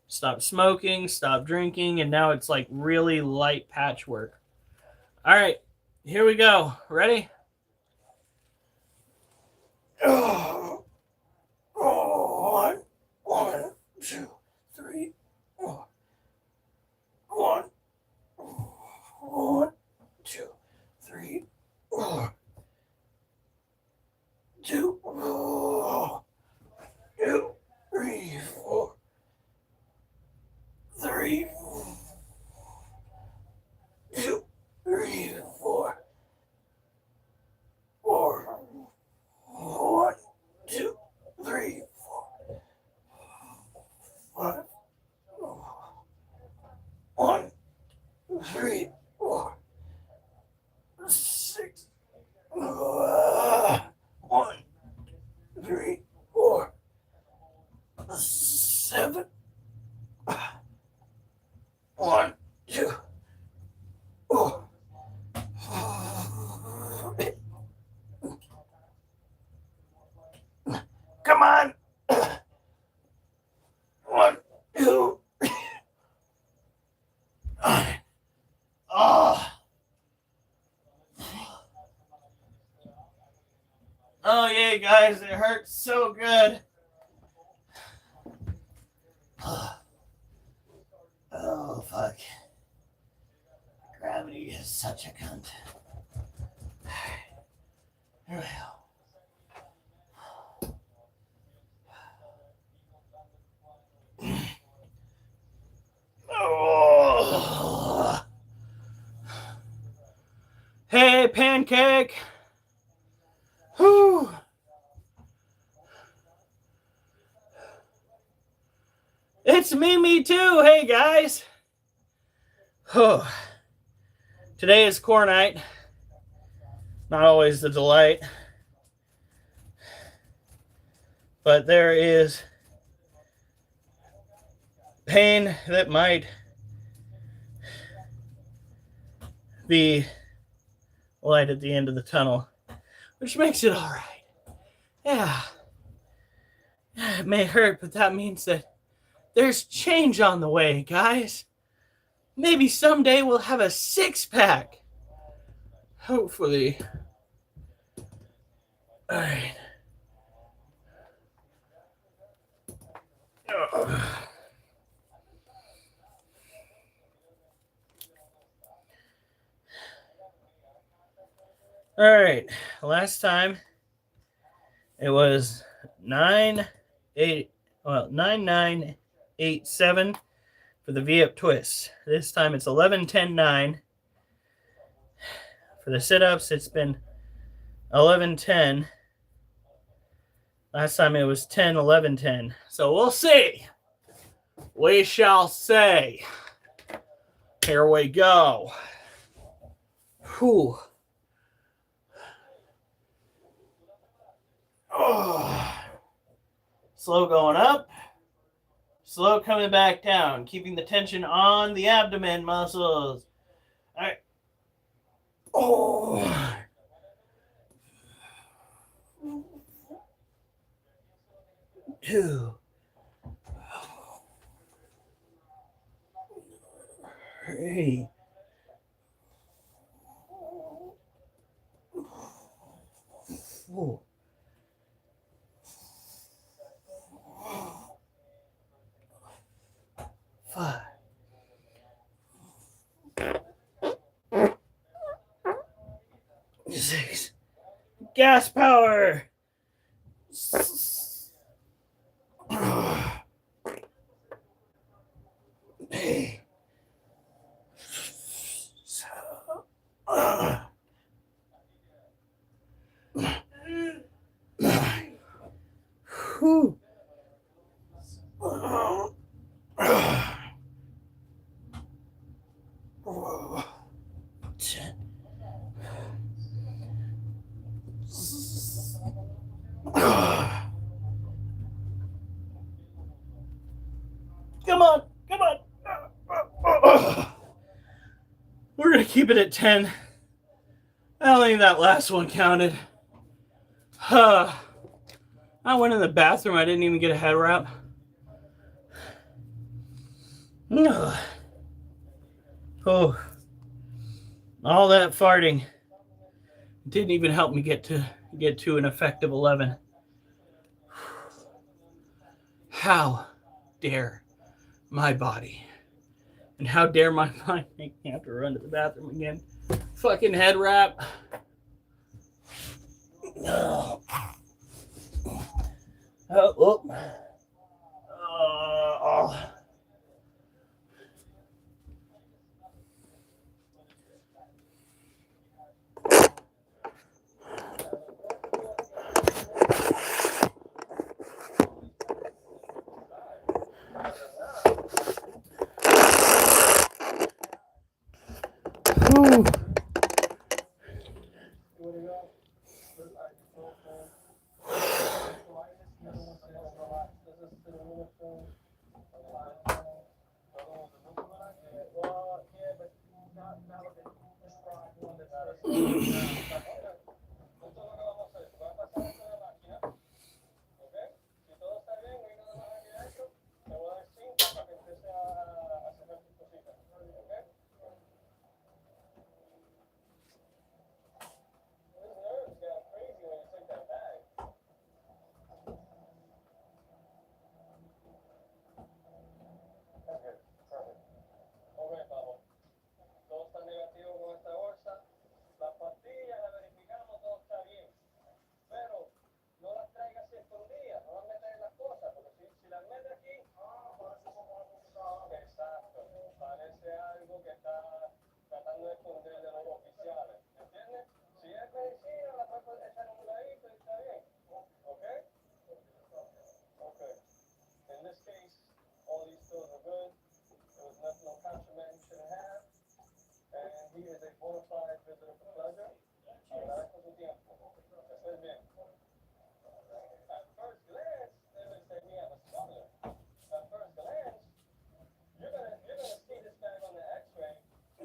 Stop smoking, stop drinking, and now it's like really light patchwork. All right, here we go. Ready? Oh, 1, 2, 3, 4. 1, 1, 3, 4, 6. 1, 3, 4, 7. 1, 2. Come on. 1, 2. Oh. Oh yeah, guys, it hurts so good. Oh fuck. Gravity is such a cunt. Here we go. Oh. Hey, Pancake. Whew. It's me too. Hey, guys. Oh. Today is core night. Not always the delight. But there is pain that might be light at the end of the tunnel, which makes it all right. Yeah. It may hurt, but that means that there's change on the way, guys. Maybe someday we'll have a 6-pack. Hopefully. All right. All right. Last time it was 9987 for the V-up twist. This time it's 11-10-9. For the sit-ups, it's been 11-10. Last time it was 10-11-10. So we'll see. We shall say. Here we go. Whew. Oh. Slow going up. Slow coming back down. Keeping the tension on the abdomen muscles. All right. Oh. Two. Three. 4. 5. 6. Gas power. 8. 9. Whew. 10. Come on, come on. We're going to keep it at 10. I don't think that last one counted. I went in the bathroom. I didn't even get a head wrap. Oh, all that farting didn't even help me get to an effective 11. How dare my body and how dare my mind make me have to run to the bathroom again? Fucking head wrap. No. Oh. Woo.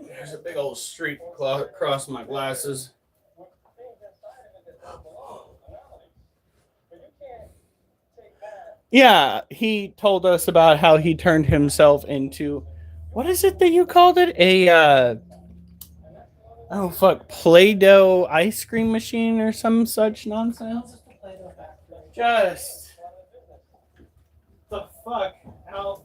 There's a big old streak across my glasses. Yeah, he told us about how he turned himself into, what is it that you called it? Oh fuck, Play-Doh ice cream machine or some such nonsense. Just a Play-Doh factory. Just the fuck out.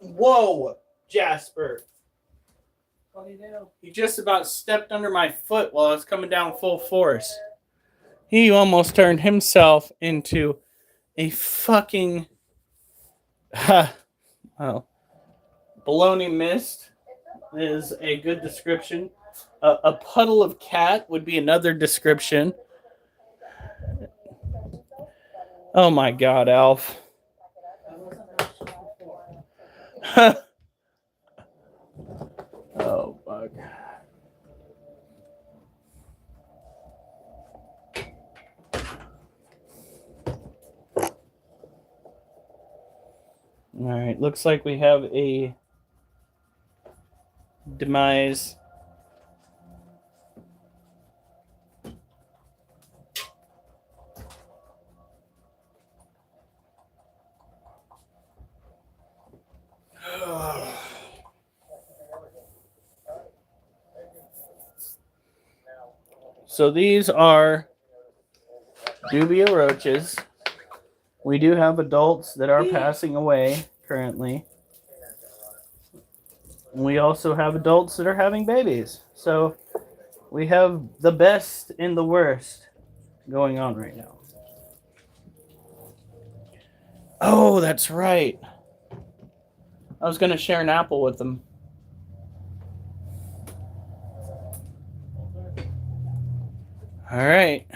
Whoa, Jasper. What do you do? He just about stepped under my foot while I was coming down full force. He almost turned himself into a fucking well, baloney mist is a good description. A puddle of cat would be another description. Oh my god, Alf. I wasn't actually before. Oh fuck. All right, looks like we have a demise. So these are dubia roaches. We do have adults that are passing away currently. We also have adults that are having babies. So We have the best and the worst going on right now. Oh, that's right. I was going to share an apple with them. All right.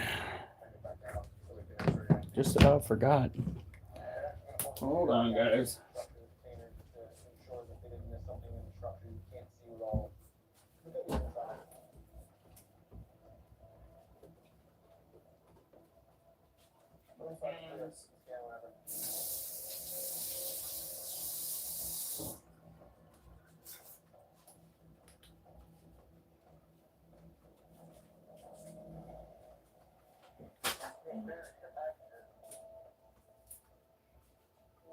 Just about forgot. Hold on, guys.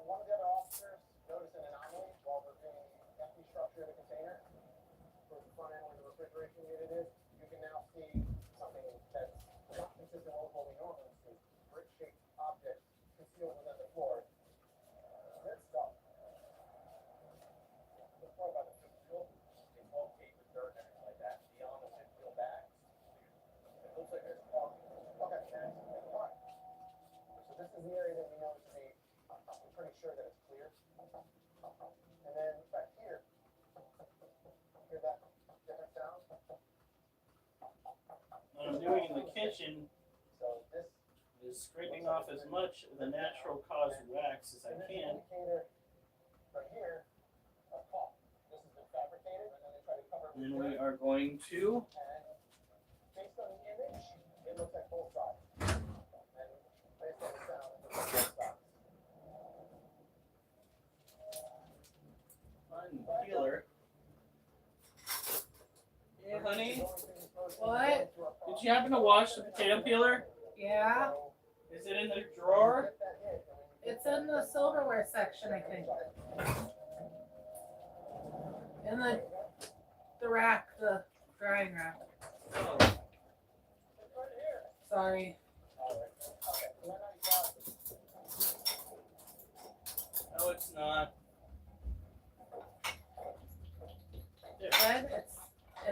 One of the other officers noticed an anomaly while they're doing the empty structure of the container for the front end where the refrigeration unit is. You can now see something that's not consistent with what we normally see. Brick-shaped objects concealed within the floor. This stuff. The floor by the fifth wheel is all paved with dirt and everything like that. Beyond the fifth wheel back, it looks like there's all kinds of fine. So this is the area that we know to be. I'm pretty sure that it's clear. And then back here, hear that different sound? What I'm doing in the kitchen So this is scraping off as much of the natural caused wax as I and this can. indicator right here, a caulk. This has been fabricated, and then they try to cover it And with then we dirt. are going to And based on the image, it looks like both sides. And based on the sound, it looks like both sides. find the peeler. Yeah. Honey, What? did you happen to wash the potato peeler? Yeah. Is it in the drawer? It's in the silverware section, I think. In the rack, the drying rack. Oh, Sorry. no, it's not. Then it's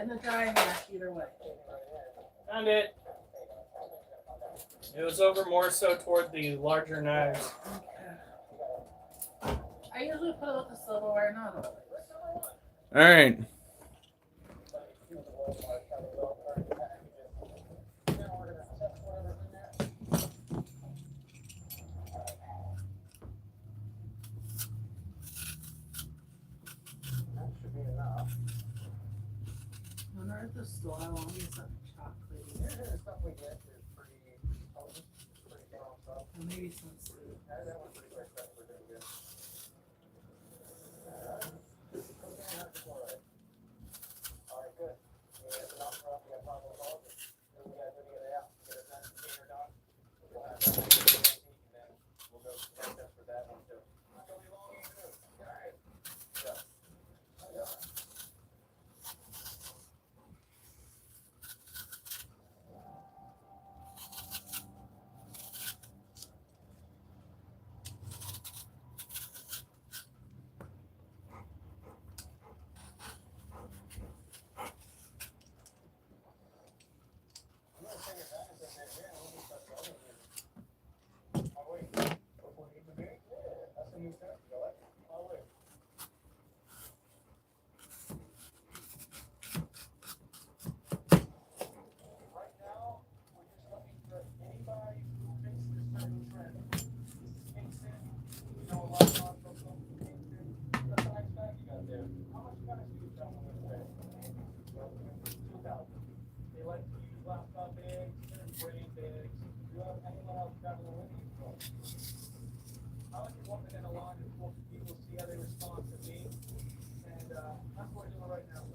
in the drying rack either way. Found it. It was over more so toward the larger knives. Okay. I usually put it with the silverware, not always. All right. When we're at the store, I want to get something chocolatey. The stuff we get is pretty potent, pretty strong stuff. And maybe some fruit. That one's pretty quick, that's pretty good. Alright, good. We have enough for us, we got time to call it. Then we gotta go get it out, get it done, container done. We'll have that, and then we'll go to the next for that one too. Not gonna be long either. Alright. Yeah. Yeah. I'm gonna take advantage of that here, and we'll just start selling here. Oh, wait. Before you even do it? Yeah, that's a new test, you like it? Oh, wait. Right now, we're just looking for anybody who fits this certain trend. This is Kingston, you know, a lot of non-pro from Kingston. That's the next bag you got there. How much you got to see yourself on this bag? 2,000. They like to use laptop bags, brain bags. Do you have anyone else traveling with you? I like to walk in a line and talk to people, see how they respond to me. And that's what we're doing right now.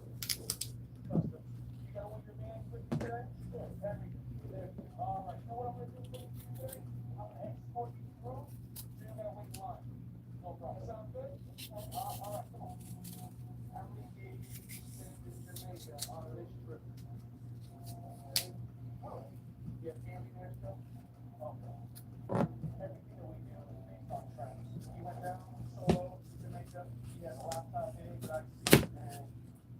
Custom. You got one of your man with you today? Sure. Everything. All right. You know what I'm going to do for you today? I'm going to export you through, so you're going to wait in line. No problem. That sound good? All right. Come on. How many days you spend in Jamaica on this trip? Oh, you have family there still? Okay. Everything that we do is based on trends. He went down solo to Jamaica. He has a laptop bag that I see, and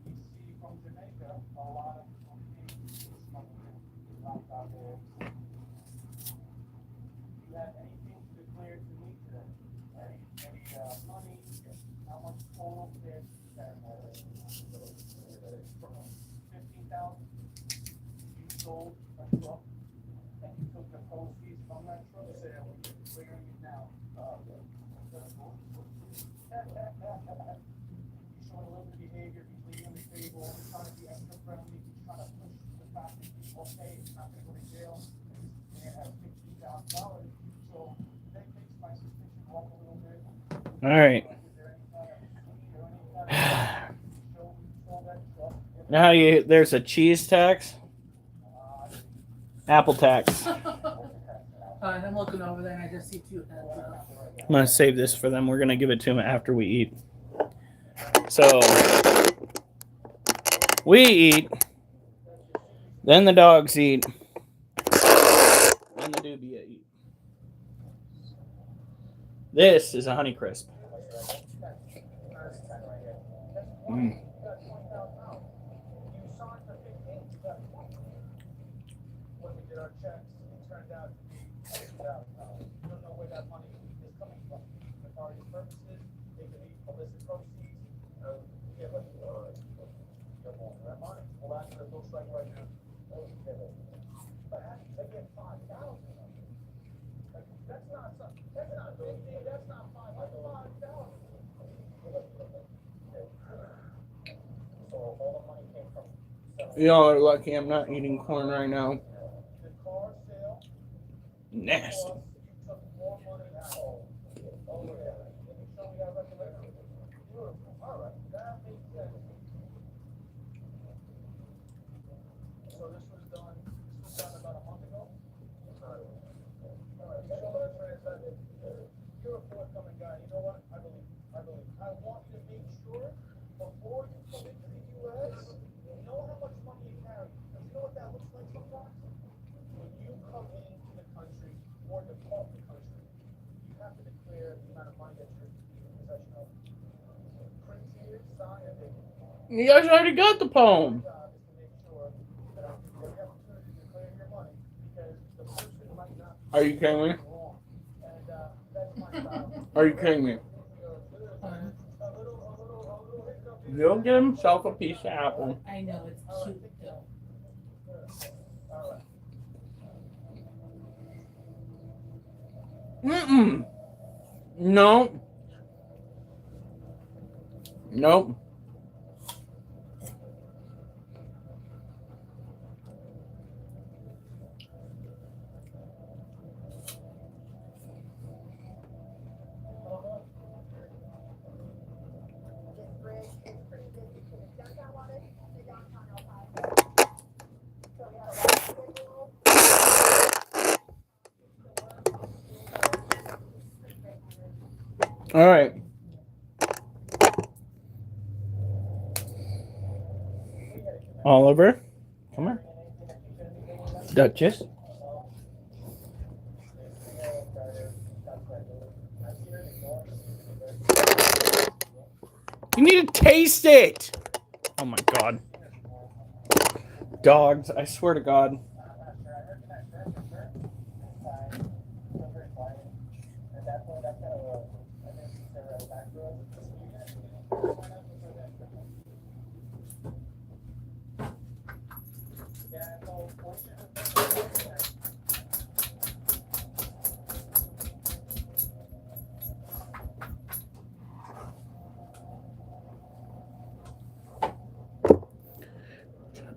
we see from Jamaica a lot of sold a truck and you took the proceeds from that truck sale and you're clearing it now. He's showing a little bit of behavior, he's leaving the table, he's trying to be extra friendly, he's trying to push the fact that he's okay, he's not gonna go to jail. This man has $50,000, so that takes my suspicion off a little bit. All right. Is there any kind of receipt or any kind of show who sold that truck? Now there's a cheese tax, apple tax. I'm looking over there and I just see 2 heads up. I'm gonna save this for them. We're gonna give it to them after we eat. So we eat, then the dogs eat, then the dubia eat. This is a Honeycrisp. Mm. When we did our checks, it turned out to be $2,000. We don't know where that money is coming from. For nefarious purposes, they could be illicit proceeds. Yeah, but that money. Well, that's what it looks like right now. But how did they get 5,000 of it? That's not something. That's not a big deal. That's not 5,000. So all the money came from. Y'all are lucky I'm not eating corn right now. The car sale. Nasty. You took more money out. Oh, yeah. Can you show me that recollection? Beautiful. All right. That makes sense. So this was done about a month ago? All right. You show me the transaction. You're a forthcoming guy. You know what? I believe. I want you to make sure before you come into the U.S., you know how much money you carry. Because you know what that looks like sometimes? When you come into the country or depart the country, you have to declare the amount of money that you're in possession of. Print here, sign it. You guys already got the poem. Your job is to make sure that you have the opportunity to declare your money because the person might not Are you kidding me? be wrong. And that's my style. Are you kidding me? He'll get himself a piece of apple. I know, it's cute though. Mm-mm. No. Nope. All right. Oliver, come here. Duchess. You need to taste it. Oh my God. Dogs, I swear to God.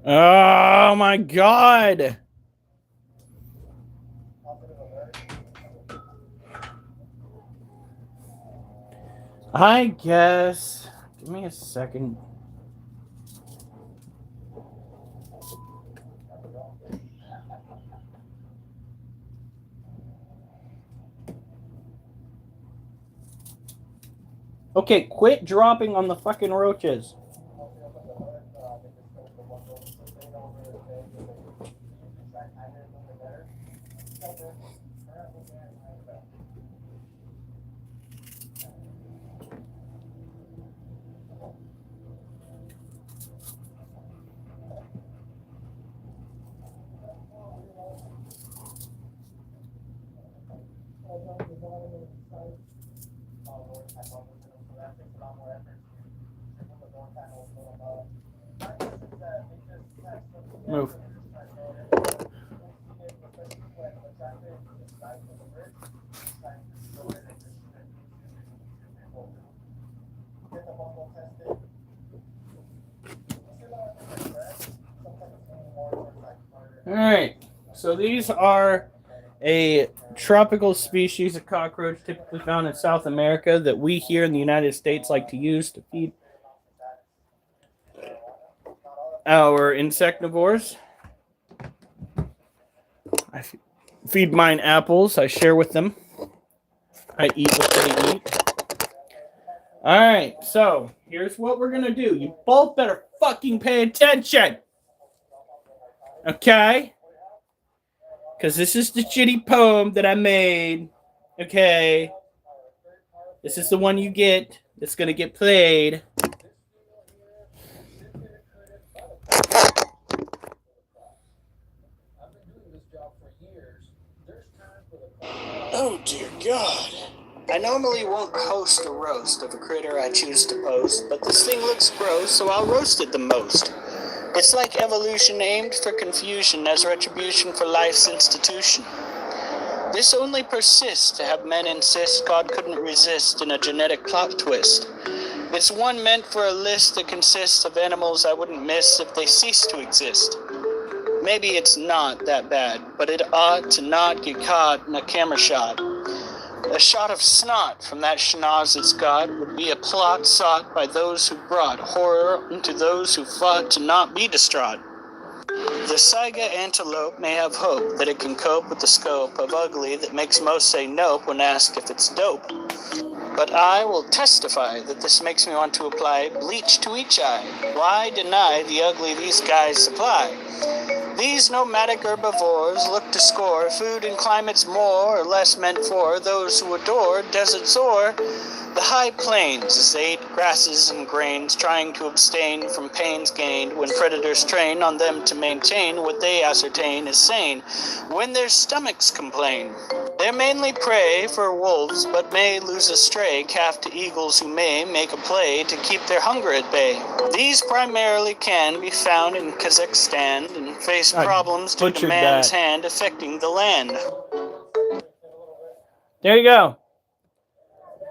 Oh my God. I guess. Give me a second. Okay, quit dropping on the fucking roaches. Move. All right. So these are a tropical species of cockroach typically found in South America that we here in the United States like to use to feed our insectivores. I feed mine apples. I share with them. I eat what they eat. All right, so here's what we're going to do. You both better fucking pay attention. Okay? Because this is the shitty poem that I made. Okay? This is the one you get that's going to get played. Oh, dear God. I normally won't host a roast of a critter I choose to post, but this thing looks gross, so I'll roast it the most. It's like evolution aimed for confusion as retribution for life's institution. This only persists to have men insist God couldn't resist in a genetic plot twist. It's one meant for a list that consists of animals I wouldn't miss if they ceased to exist. Maybe it's not that bad, but it ought to not get caught in a camera shot. A shot of snot from that schnoz it's got would be a plot sought by those who brought horror into those who fought to not be distraught. The Saiga antelope may have hope that it can cope with the scope of ugly that makes most say nope when asked if it's dope. But I will testify that this makes me want to apply bleach to each eye. Why deny the ugly these guys supply? These nomadic herbivores look to score food in climates more or less meant for those who adore deserts or the high plains as they eat grasses and grains, trying to abstain from pains gained when predators train on them to maintain what they ascertain is sane when their stomachs complain. They're mainly prey for wolves, but may lose a stray calf to eagles who may make a play to keep their hunger at bay. These primarily can be found in Kazakhstan and face problems due to man's hand affecting the land. There you go.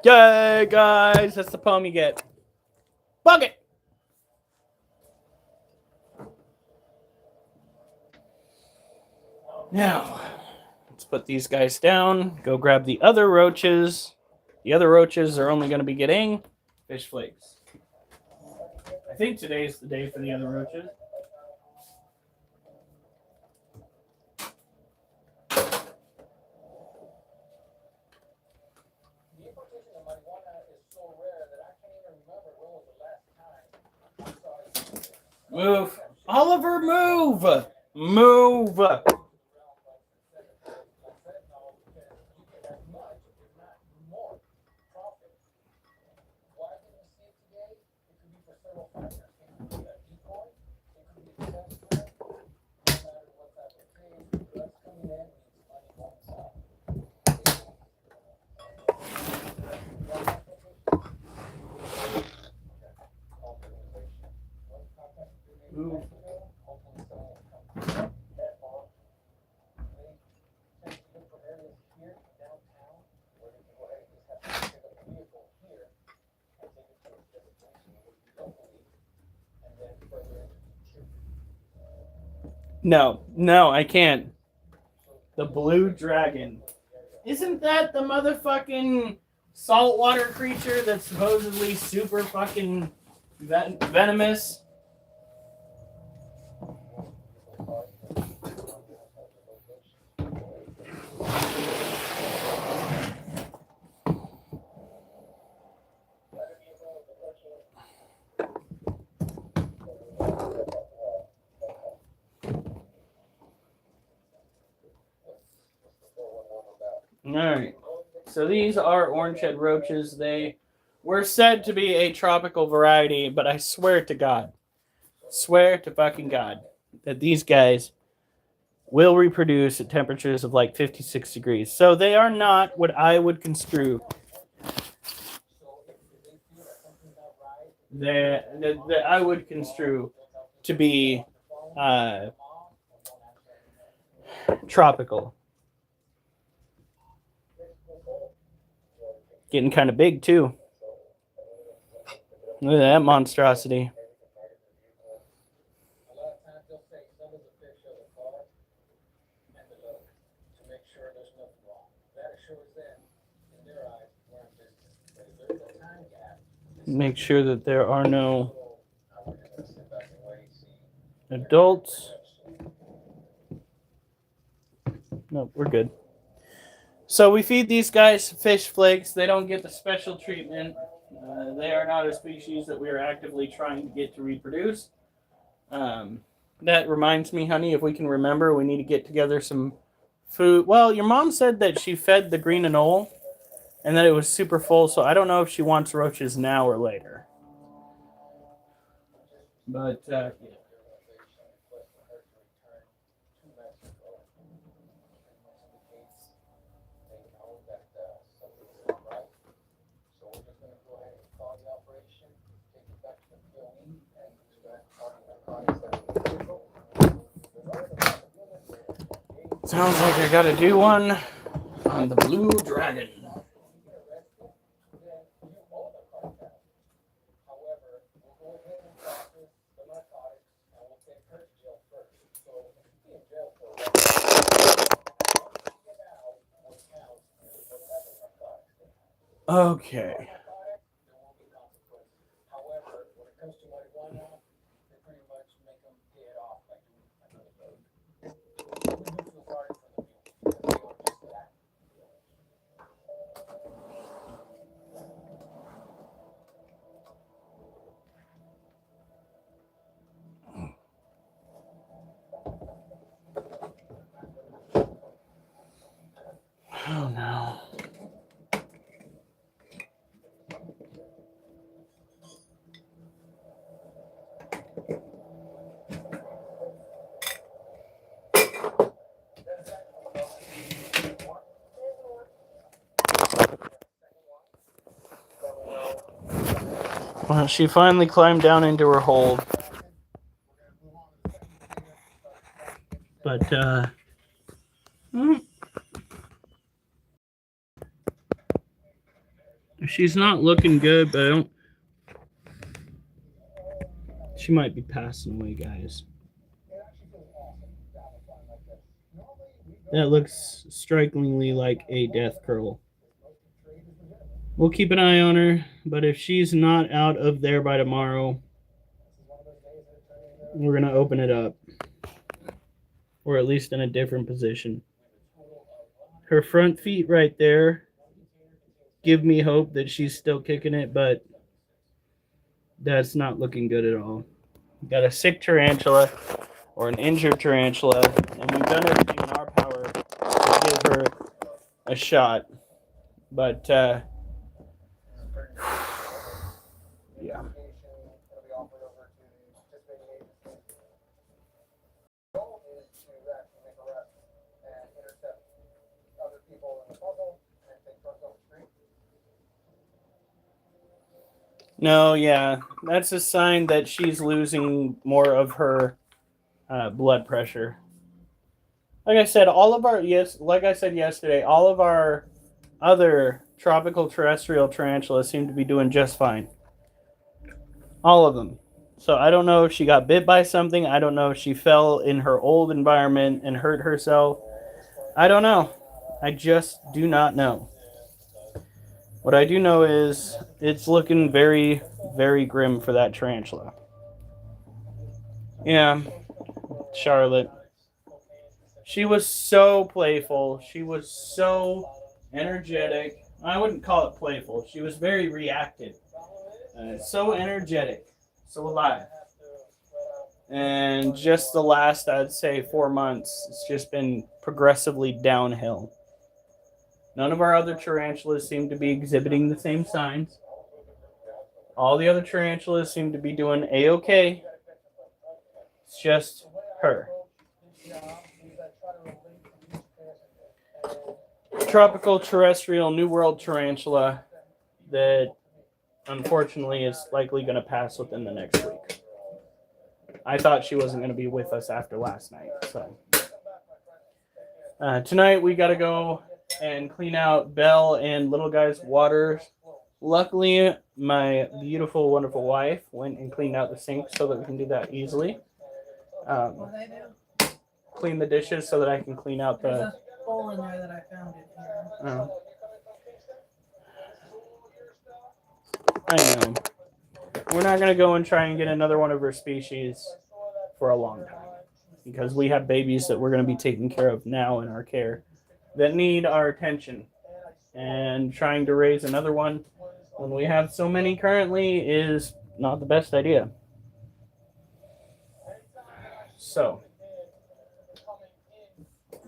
Yay, guys. That's the poem you get. Bucket! Now, let's put these guys down. Go grab the other roaches. The other roaches are only going to be getting fish flakes. I think today's the day for the other roaches. Move. Oliver, move! Move! Move. No, I can't. The blue dragon. Isn't that the motherfucking saltwater creature that's supposedly super fucking venomous? Alright, so these are orange-head roaches. They were said to be a tropical variety, but I swear to God, swear to fucking God, that these guys will reproduce at temperatures of like 56 degrees. So they are not what I would construe that I would construe to be tropical. Getting kind of big, too. Look at that monstrosity. Make sure that there are no adults. No, we're good. So we feed these guys fish flakes. They don't get the special treatment. They are not a species that we are actively trying to get to reproduce. That reminds me, honey, if we can remember, we need to get together some food. Well, your mom said that she fed the green anole and that it was super full, so I don't know if she wants roaches now or later. But, yeah. Sounds like I gotta do one on the Blue Dragon. Okay. Oh no. Well, she finally climbed down into her hole. But, she's not looking good, but I don't. She might be passing away, guys. That looks strikingly like a death curl. We'll keep an eye on her, but if she's not out of there by tomorrow, we're going to open it up. Or at least in a different position. Her front feet right there give me hope that she's still kicking it, but that's not looking good at all. Got a sick tarantula or an injured tarantula, and we've done everything in our power to give her a shot. But, yeah. No, yeah, that's a sign that she's losing more of her blood pressure. Like I said, like I said yesterday, all of our other tropical terrestrial tarantulas seem to be doing just fine. All of them. So I don't know if she got bit by something. I don't know if she fell in her old environment and hurt herself. I don't know. I just do not know. What I do know is it's looking very, very grim for that tarantula. Yeah, Charlotte. She was so playful. She was so energetic. I wouldn't call it playful. She was very reactive. So energetic. So alive. And just the last, I'd say, 4 months, it's just been progressively downhill. None of our other tarantulas seem to be exhibiting the same signs. All the other tarantulas seem to be doing A-okay. It's just her. Tropical terrestrial New World tarantula that unfortunately is likely going to pass within the next week. I thought she wasn't going to be with us after last night. So tonight we got to go and clean out Belle and little guy's waters. Luckily, my beautiful, wonderful wife went and cleaned out the sink so that we can do that easily. What did I do? Clean the dishes so that I can clean out There's the... a bowl in there that I found it here. I know. We're not going to go and try and get another one of her species for a long time because we have babies that we're going to be taking care of now in our care that need our attention. And trying to raise another one when we have so many currently is not the best idea. So,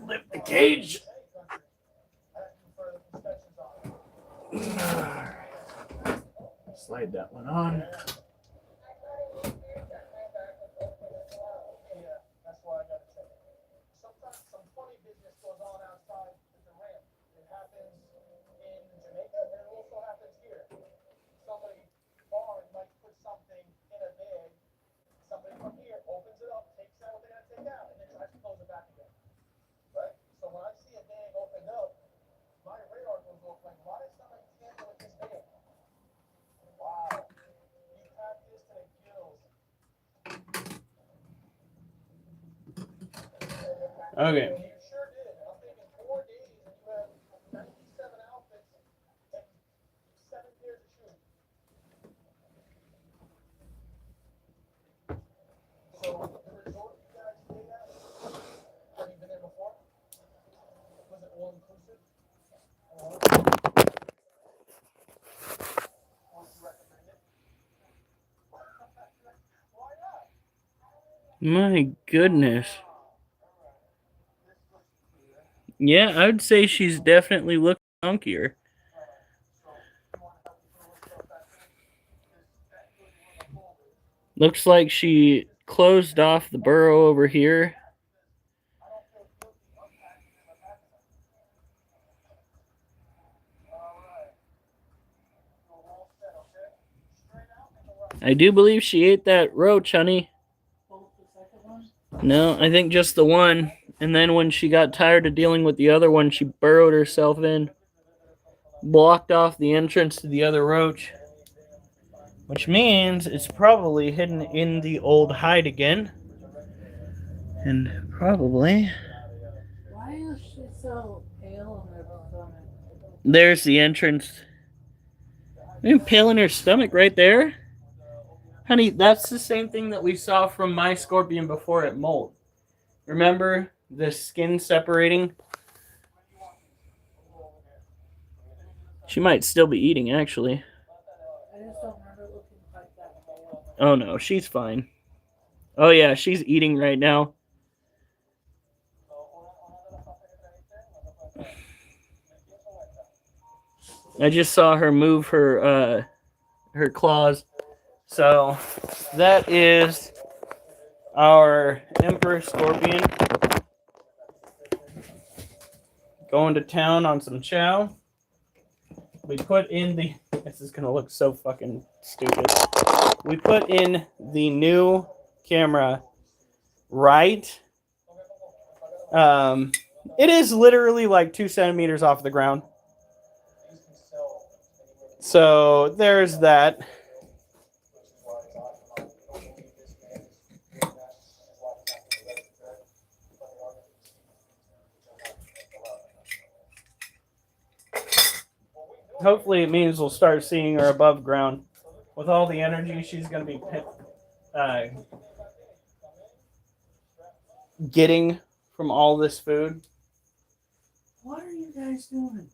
lift the cage. Slide that one on. Yeah, that's why I gotta say. Sometimes some funny business goes on outside the ramp. It happens in Jamaica and it also happens here. Somebody foreign might put something in a bag. Somebody from here opens it up, takes out what they're gonna take out, and then tries to close it back again. Right? So when I see a bag opened up, my radar goes off like, why did somebody tamper with this bag? Wow. You packed this to the gills. Okay. You sure did. I'm thinking 4 days and you have 97 outfits and 7 pairs of shoes. So the resort you guys stayed at, have you been there before? Was it all inclusive? Would you recommend it? Why not? My goodness. Yeah, I would say she's definitely looking funkier. Looks like she closed off the burrow over here. I do believe she ate that roach, honey. No, I think just the one. And then when she got tired of dealing with the other one, she burrowed herself in, blocked off the entrance to the other roach, which means it's probably hidden in the old hide again. And probably... Why is she so pale in her stomach? There's the entrance. Pale in her stomach right there. Honey, that's the same thing that we saw from my scorpion before it molt. Remember the skin separating? She might still be eating, actually. I just don't remember looking like that. Oh no, she's fine. Oh yeah, she's eating right now. I just saw her move her claws. So that is our Emperor Scorpion going to town on some chow. We put in the... This is going to look so fucking stupid. We put in the new camera right. It is literally like 2 centimeters off the ground. So there's that. Hopefully it means we'll start seeing her above ground. With all the energy she's going to be getting from all this food. What are you guys doing?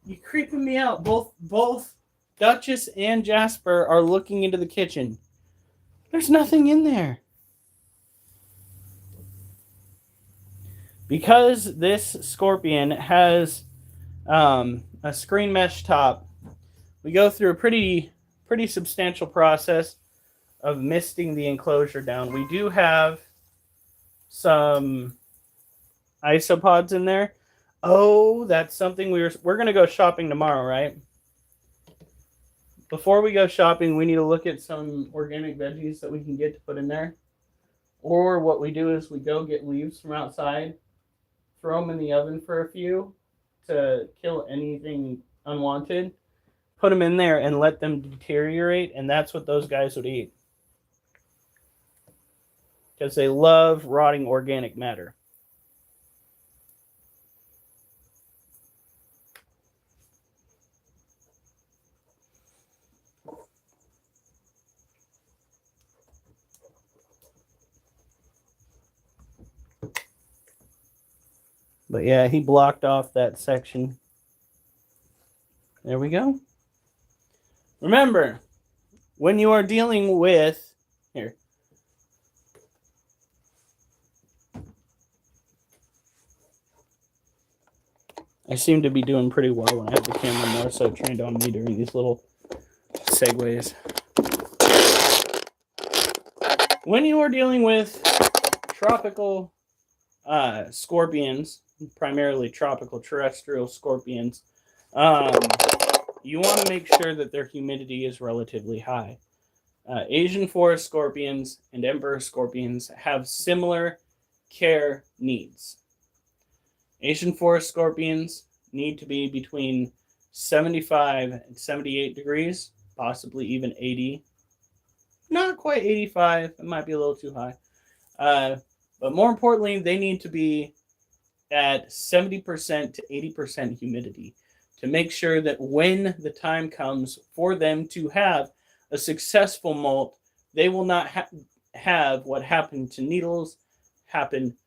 You're creeping me out. Both Duchess and Jasper are looking into the kitchen. There's nothing in there. Because this scorpion has a screen mesh top, we go through a pretty substantial process of misting the enclosure down. We do have some isopods in there. Oh, that's something we're going to go shopping tomorrow, right? Before we go shopping, we need to look at some organic veggies that we can get to put in there. Or what we do is we go get leaves from outside, throw them in the oven for a few to kill anything unwanted, put them in there and let them deteriorate, and that's what those guys would eat. Because they love rotting organic matter. But yeah, he blocked off that section. There we go. Remember, when you are dealing with, here, I seem to be doing pretty well when I have the camera more so trained on me during these little segues. When you are dealing with tropical scorpions, primarily tropical terrestrial scorpions, you want to make sure that their humidity is relatively high. Asian forest scorpions and emperor scorpions have similar care needs. Asian forest scorpions need to be between 75 and 78 degrees, possibly even 80. Not quite 85, it might be a little too high. But more importantly, they need to be at 70% to 80% humidity to make sure that when the time comes for them to have a successful molt, they will not have what happened to needles happen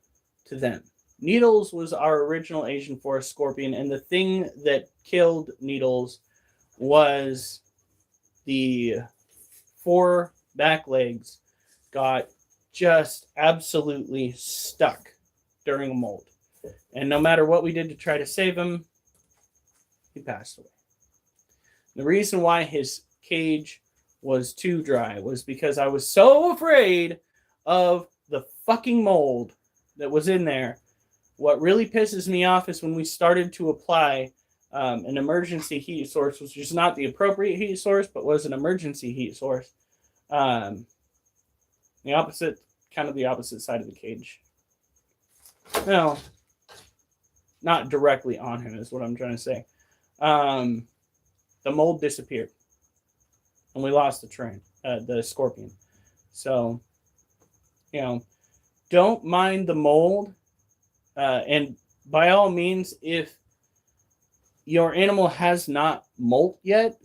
to them. Needles was our original Asian forest scorpion, and the thing that killed Needles was the 4 back legs got just absolutely stuck during a molt. And no matter what we did to try to save him, he passed away. The reason why his cage was too dry was because I was so afraid of the fucking mold that was in there. What really pisses me off is when we started to apply an emergency heat source, which is not the appropriate heat source, but was an emergency heat source. The opposite side of the cage. No, not directly on him is what I'm trying to say. The mold disappeared, and we lost the scorpion. So, don't mind the mold. And by all means, if your animal has not molt yet,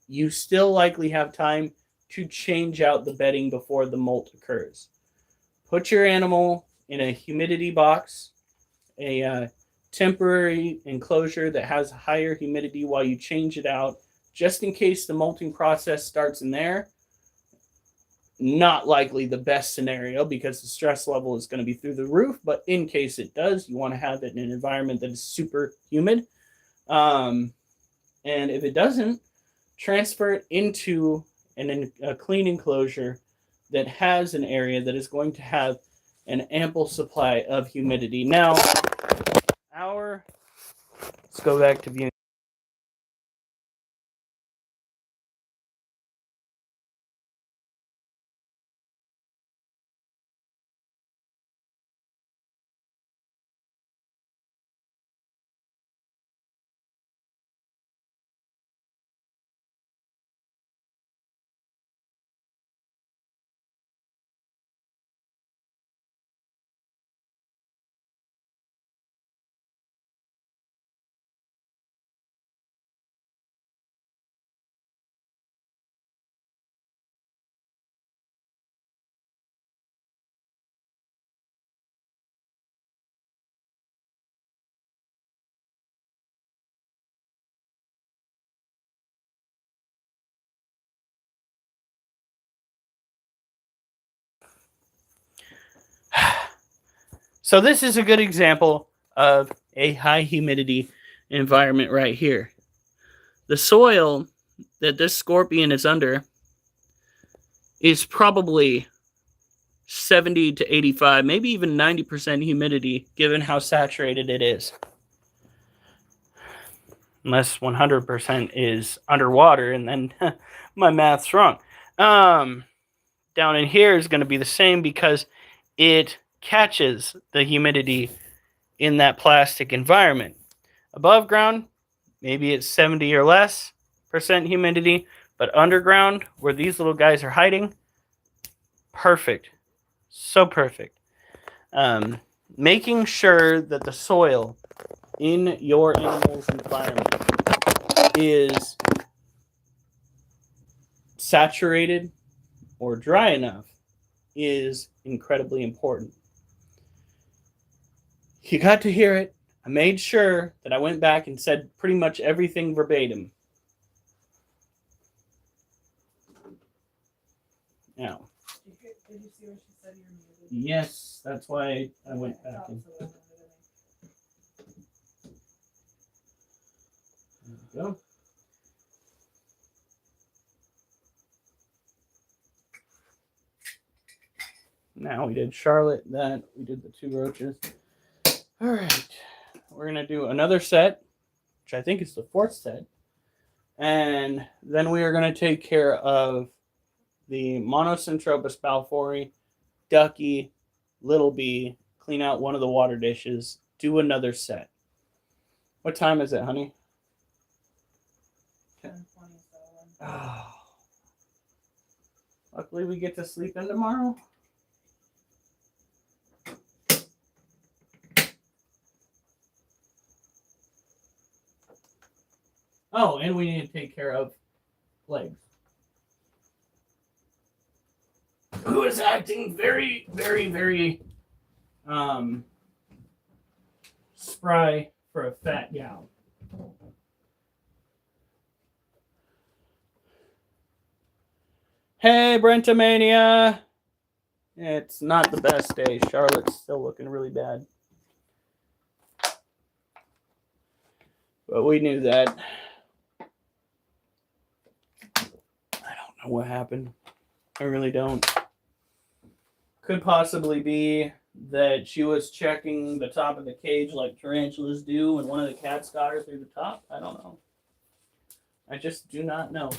you still likely have time to change out the bedding before the molt occurs. Put your animal in a humidity box, a temporary enclosure that has higher humidity while you change it out, just in case the molting process starts in there. Not likely the best scenario because the stress level is going to be through the roof, but in case it does, you want to have it in an environment that is super humid. And if it doesn't, transfer it into a clean enclosure that has an area that is going to have an ample supply of humidity. Now, let's go back to viewing. So this is a good example of a high humidity environment right here. The soil that this scorpion is under is probably 70 to 85, maybe even 90% humidity, given how saturated it is. Unless 100% is underwater, and then my math's wrong. Down in here is going to be the same because it catches the humidity in that plastic environment. Above ground, maybe it's 70 or less % humidity, but underground, where these little guys are hiding, perfect. So perfect. Making sure that the soil in your animal's environment is saturated or dry enough is incredibly important. You got to hear it. I made sure that I went back and said pretty much everything verbatim. Now, Did you see what she said? You're muted. yes, that's why I went Okay, back and. so then I'm There we go. Now we did Charlotte, that we did the 2 roaches. All right, we're gonna do another set, which I think is the 4th set, and then we are gonna take care of the Monocentropus balfouri, Ducky, Little Bee, clean out one of the water dishes, do another set. What time is it, honey? 10:27. Oh. Luckily, we get to sleep in tomorrow. Oh, and we need to take care of Legs, who is acting very, very, very spry for a fat gal. Hey, Brentamania! It's not the best day. Charlotte's still looking really bad. But we knew that. I don't know what happened. I really don't. Could possibly be that she was checking the top of the cage like tarantulas do and one of the cats got her through the top. I don't know. I just do not know.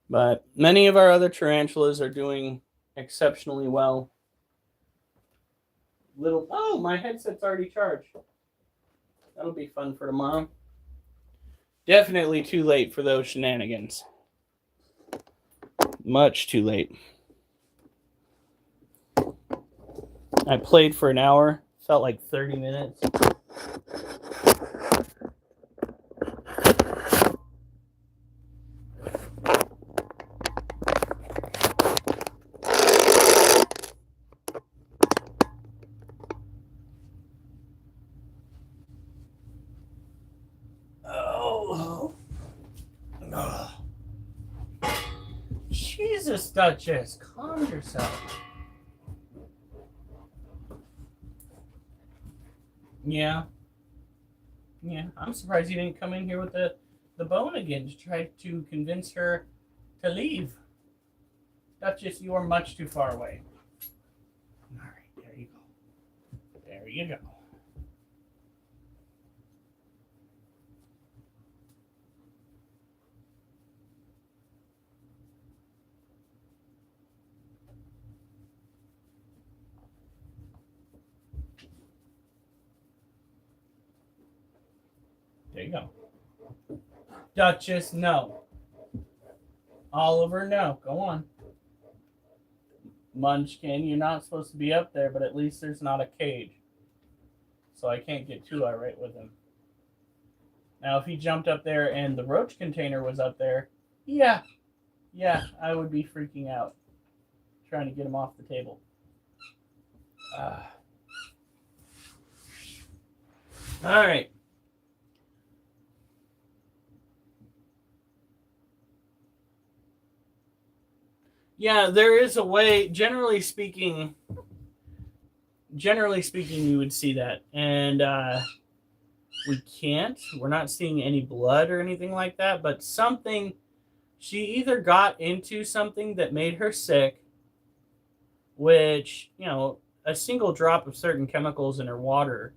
But many of our other tarantulas are doing exceptionally well. Oh, my headset's already charged. That'll be fun for tomorrow. Definitely too late for those shenanigans. Much too late. I played for an hour. Felt like 30 minutes. Jesus, Duchess, calm yourself. Yeah. I'm surprised you didn't come in here with the bone again to try to convince her to leave. Duchess, you are much too far away. All right, there you go. There you go. There you go. Duchess, no. Oliver, no. Go on. Munchkin, you're not supposed to be up there, but at least there's not a cage. So I can't get too irate with him. Now, if he jumped up there and the roach container was up there, yeah, I would be freaking out. Trying to get him off the table. All right. Yeah, there is a way, generally speaking, you would see that. And we can't. We're not seeing any blood or anything like that. But something, she either got into something that made her sick, which, a single drop of certain chemicals in her water,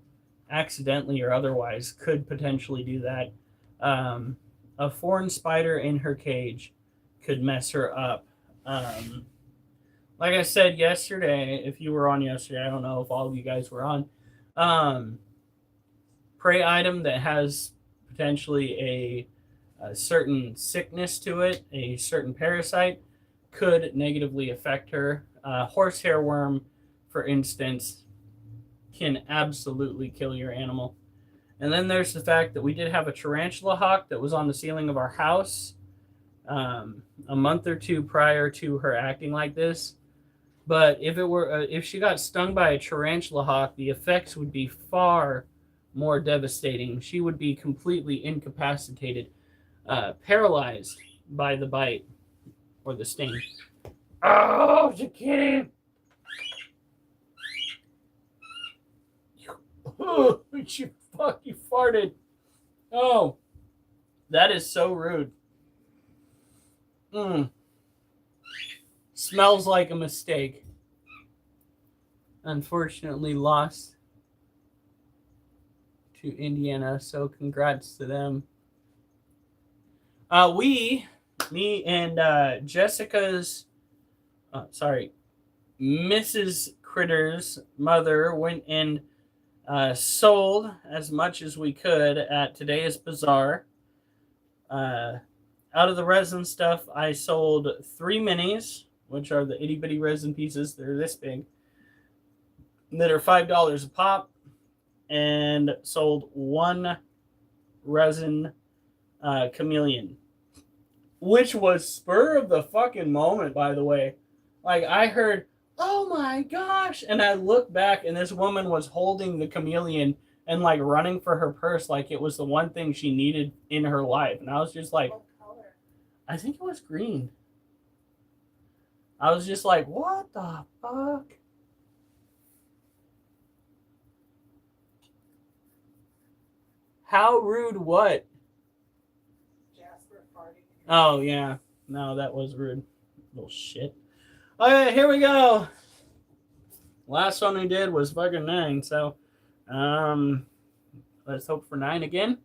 accidentally or otherwise, could potentially do that. A foreign spider in her cage could mess her up. Like I said yesterday, if you were on yesterday, I don't know if all of you guys were on, prey item that has potentially a certain sickness to it, a certain parasite, could negatively affect her. Horsehair worm, for instance, can absolutely kill your animal. And then there's the fact that we did have a tarantula hawk that was on the ceiling of our house. a month or two prior to her acting like this. But if she got stung by a tarantula hawk, the effects would be far more devastating. She would be completely incapacitated, paralyzed by the bite or the sting. Oh, you kidding? Oh, you farted. Oh, that is so rude. Smells like a mistake. Unfortunately lost to Indiana, so congrats to them. Me and Jessica's, Mrs. Critter's mother went and sold as much as we could at today's bazaar. Out of the resin stuff, I sold 3 minis, which are the itty bitty resin pieces. They're this big, that are $5 a pop, and sold 1 resin chameleon, which was spur of the fucking moment, by the way. Like, I heard, oh my gosh, and I looked back, and this woman was holding the chameleon and like running for her purse like it was the one thing she needed in her life. And I was just like, What color? I think it was green. I was just like, what the fuck? How rude what? Jasper farting. Oh, yeah. No, that was rude. Little shit. Okay, here we go. Last one we did was fucking 9, so let's hope for 9 again.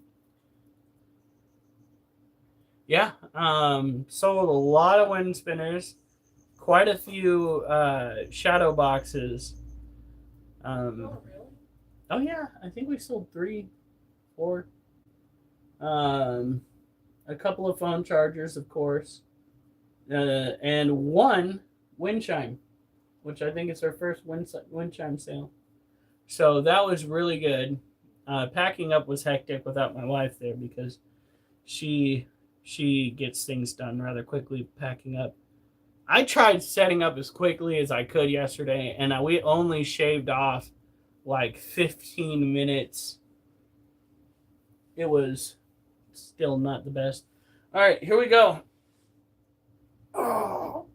Yeah, sold a lot of wind spinners, quite a few shadow boxes. Oh, really? Oh yeah, I think we sold 3, 4. A couple of phone chargers, of course, and 1 wind chime, which I think is our first wind chime sale. So that was really good. Packing up was hectic without my wife there because she gets things done rather quickly packing up. I tried setting up as quickly as I could yesterday, and we only shaved off like 15 minutes. It was still not the best. All right, here we go. Oh,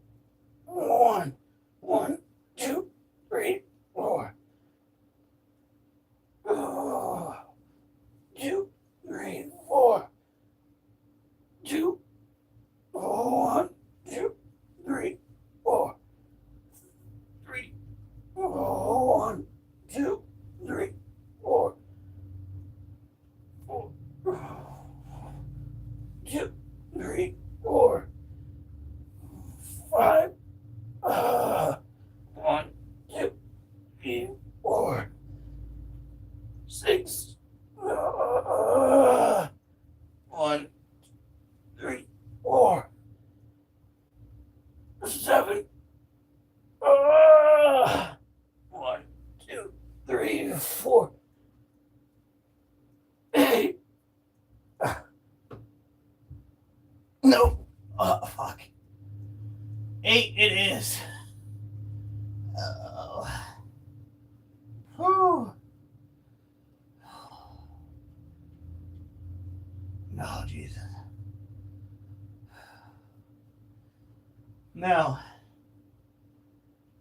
1, 2, 3, 4. Oh, 2, 3, 4. 2, 1, 2, 3, 4. 3, 1, 2, 3, 4. 4, 2, 3, 4. 5. 1, 2, 3, 4. 6. 1, 3, 4. 7. 1, 2, 3, 4. 8. No. Fuck. 8 it is. Oh. No, Jesus. Now,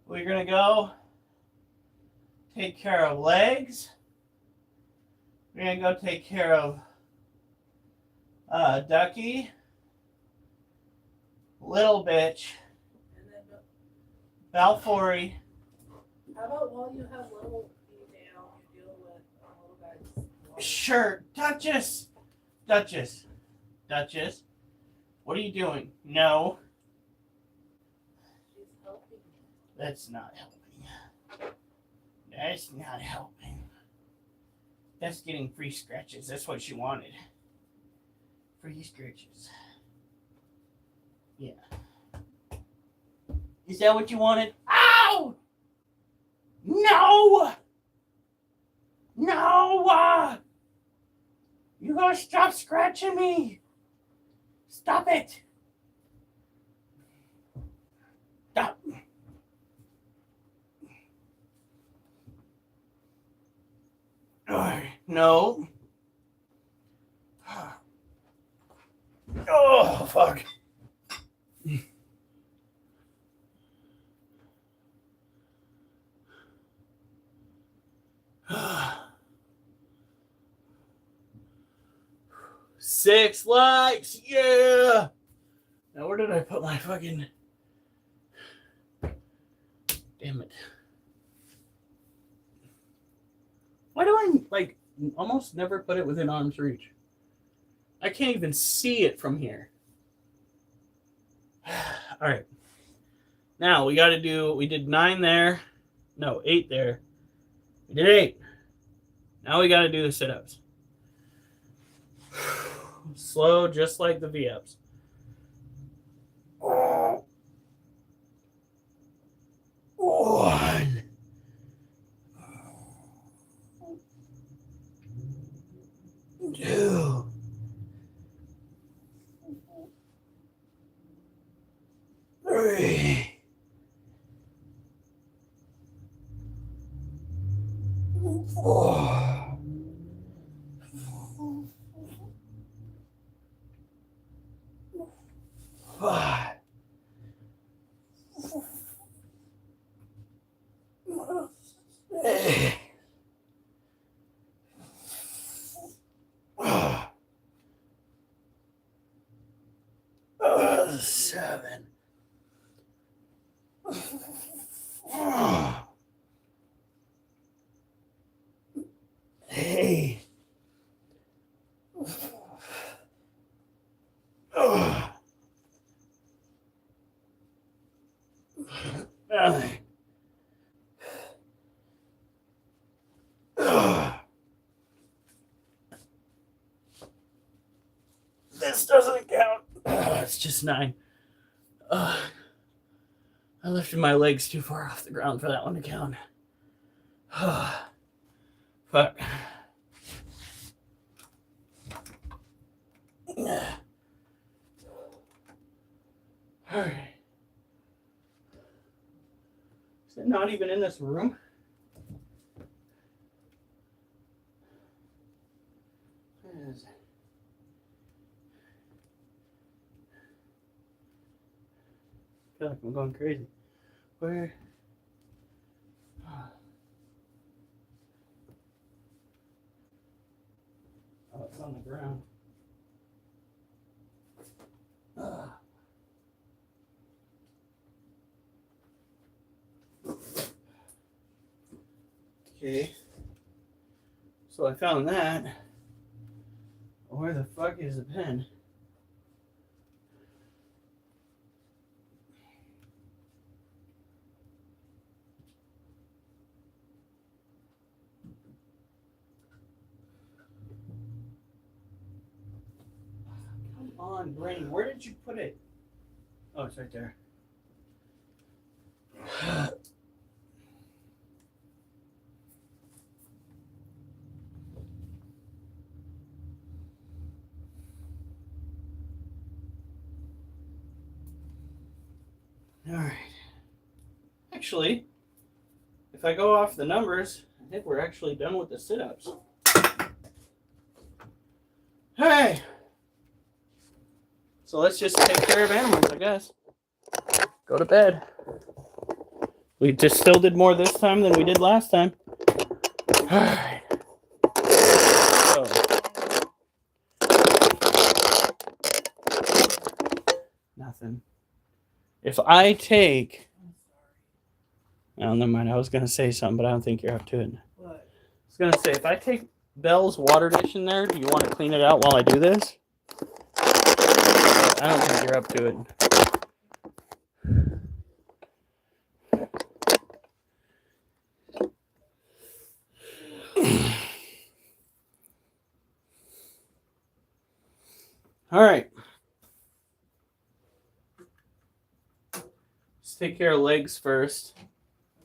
we're going to go take care of legs. We're going to go take care of Ducky. Little bitch. And then, Balfouri. how about while you have little bee down, you deal with little guys? Sure. Duchess. What are you doing? No. She's helping. That's not helping. That's not helping. That's getting free scratches. That's what she wanted. Free scratches. Yeah. Is that what you wanted? Ow! No! No! You gotta stop scratching me! Stop it! No. Oh, fuck. Six likes, yeah. Now where did I put my fucking? Damn it. Why do I like almost never put it within arm's reach? I can't even see it from here. All right. Now we got to do. We did 9 there. No, 8 there. We did 8. Now we got to do the sit-ups. Slow, just like the V-ups. 1, 2, 3, 4, 5, 6, 7, 8, 9. This doesn't count. It's just 9. I lifted my legs too far off the ground for that one to count. Fuck. Alright. Is it not even in this room? Where is it? I feel like I'm going crazy. Where? Oh, it's on the ground. Okay. So I found that. Where the fuck is the pen? Come on, brain. Where did you put it? Oh, it's right there. All right. Actually, if I go off the numbers, I think we're actually done with the sit-ups. Hey. So let's just take care of animals, I guess. Go to bed. We just still did more this time than we did last time. All right. So. Nothing. If I take... Oh, never mind. I was going to say something, but I don't think you're up to it. What? I was going to say, if I take Belle's water dish in there, do you want to clean it out while I do this? I don't think you're up to it. All right. Let's take care of legs first.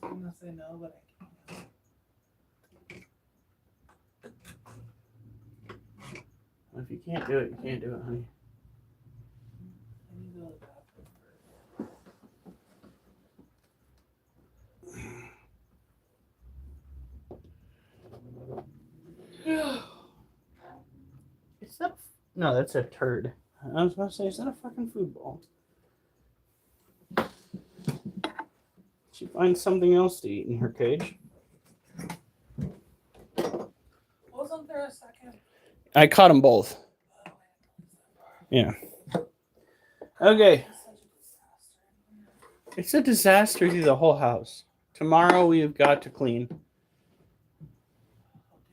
I'm gonna say no, but I can't. If you can't do it, you can't do it, honey. I need to go to the bathroom first. No, that's a turd. I was about to say, is that a fucking food ball? She finds something else to eat in her cage. Wasn't there a second? I caught them both. Yeah. Okay. It's a disaster through the whole house. Tomorrow we have got to clean. I'll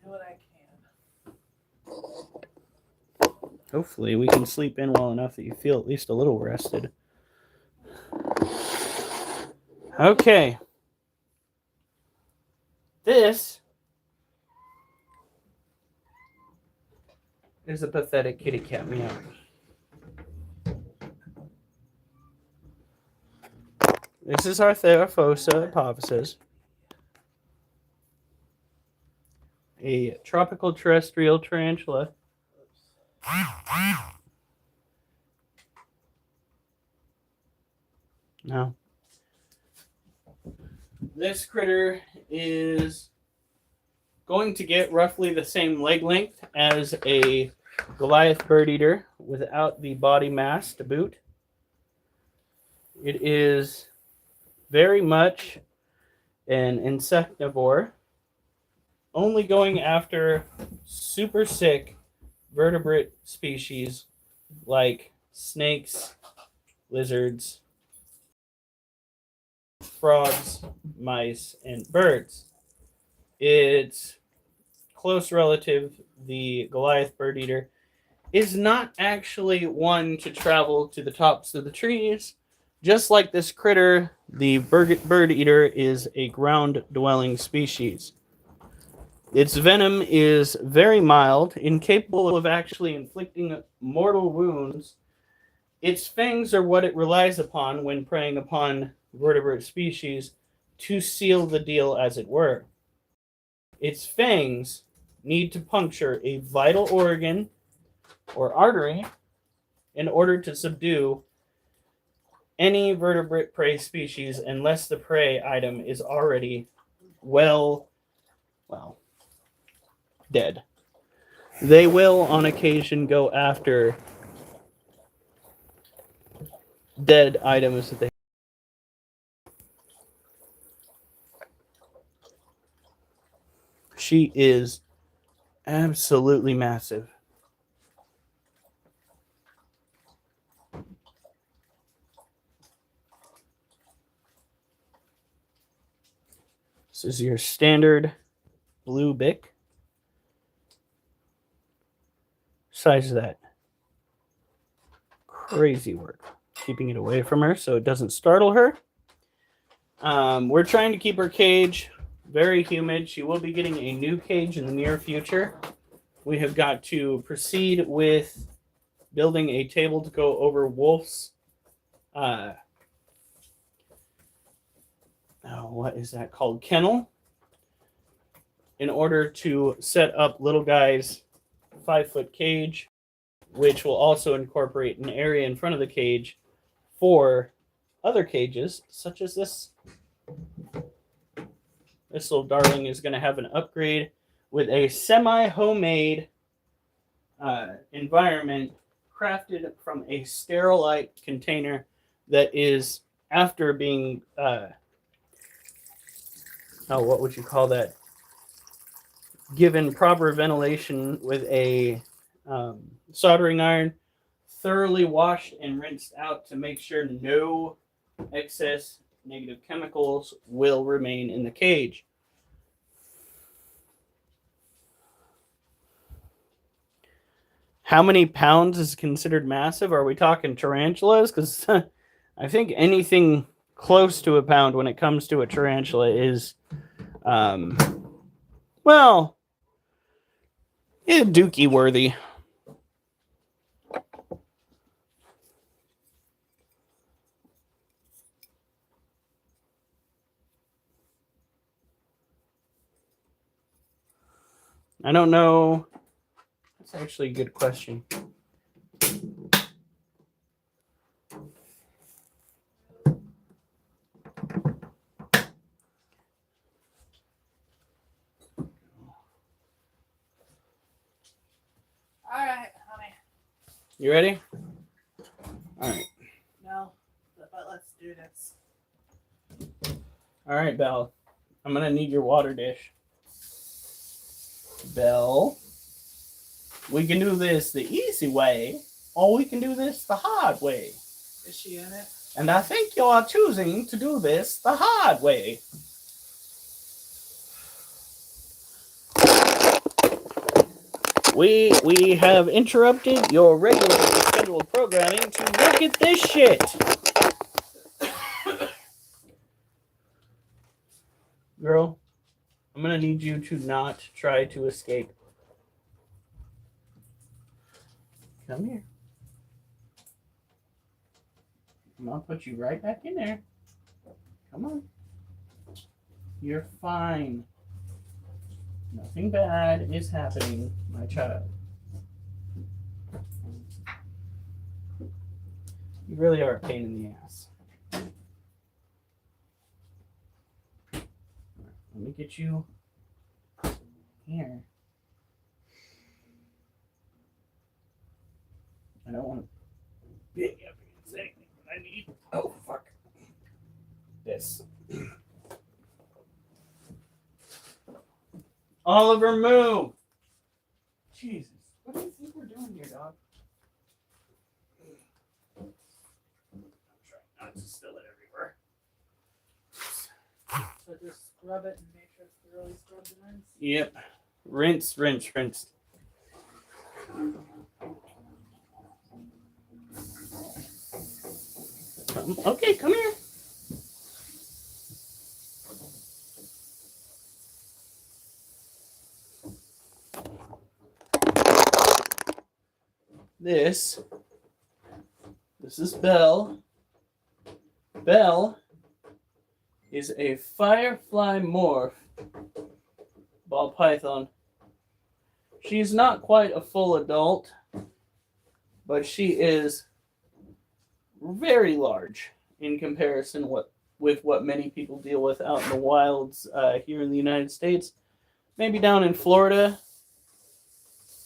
do what I can. Hopefully we can sleep in well enough that you feel at least a little rested. Okay. This is a pathetic kitty cat meow. This is our Theraphosa apophysis, a tropical terrestrial tarantula. No. This critter is going to get roughly the same leg length as a Goliath bird eater without the body mass to boot. It is very much an insectivore, only going after super sick vertebrate species like snakes, lizards, frogs, mice, and birds. Its close relative, the Goliath bird eater, is not actually one to travel to the tops of the trees. Just like this critter, the bird eater is a ground-dwelling species. Its venom is very mild, incapable of actually inflicting mortal wounds. Its fangs are what it relies upon when preying upon vertebrate species to seal the deal, as it were. Its fangs need to puncture a vital organ or artery in order to subdue any vertebrate prey species unless the prey item is already well, dead. They will on occasion go after dead items that they. She is absolutely massive. This is your standard blue bick. Size of that. Crazy work. Keeping it away from her so it doesn't startle her. We're trying to keep her cage very humid. She will be getting a new cage in the near future. We have got to proceed with building a table to go over Wolf's what is that called? Kennel. In order to set up little guy's 5-foot cage, which will also incorporate an area in front of the cage for other cages, such as this. This little darling is going to have an upgrade with a semi-homemade environment crafted from a sterilite container that is, after being, what would you call that? Given proper ventilation with a soldering iron, thoroughly washed and rinsed out to make sure no excess negative chemicals will remain in the cage. How many pounds is considered massive? Are we talking tarantulas? Because I think anything close to a pound when it comes to a tarantula is, dookie worthy. I don't know. That's actually a good question. All right, honey. You ready? All right. No, but let's do this. All right, Belle. I'm going to need your water dish. Belle. We can do this the easy way, or we can do this the hard way. Is she in it? And I think you are choosing to do this the hard way. We have interrupted your regularly scheduled programming to look at this shit. Girl, I'm gonna need you to not try to escape. Come here. I'm gonna put you right back in there. Come on. You're fine. Nothing bad is happening, my child. You really are a pain in the ass. Let me get you here. I don't want to pick up against anything, but I need. Oh, fuck. This. Oliver, move! Jesus. What do you think we're doing here, dog? I'm trying not to spill it everywhere. So just scrub it and make sure it's thoroughly scrubbed and rinsed. Yep. Rinse, rinse, rinse. Okay, come here. This is Belle. Belle is a firefly morph ball python. She's not quite a full adult, but she is very large in comparison with what many people deal with out in the wilds here in the United States. Maybe down in Florida,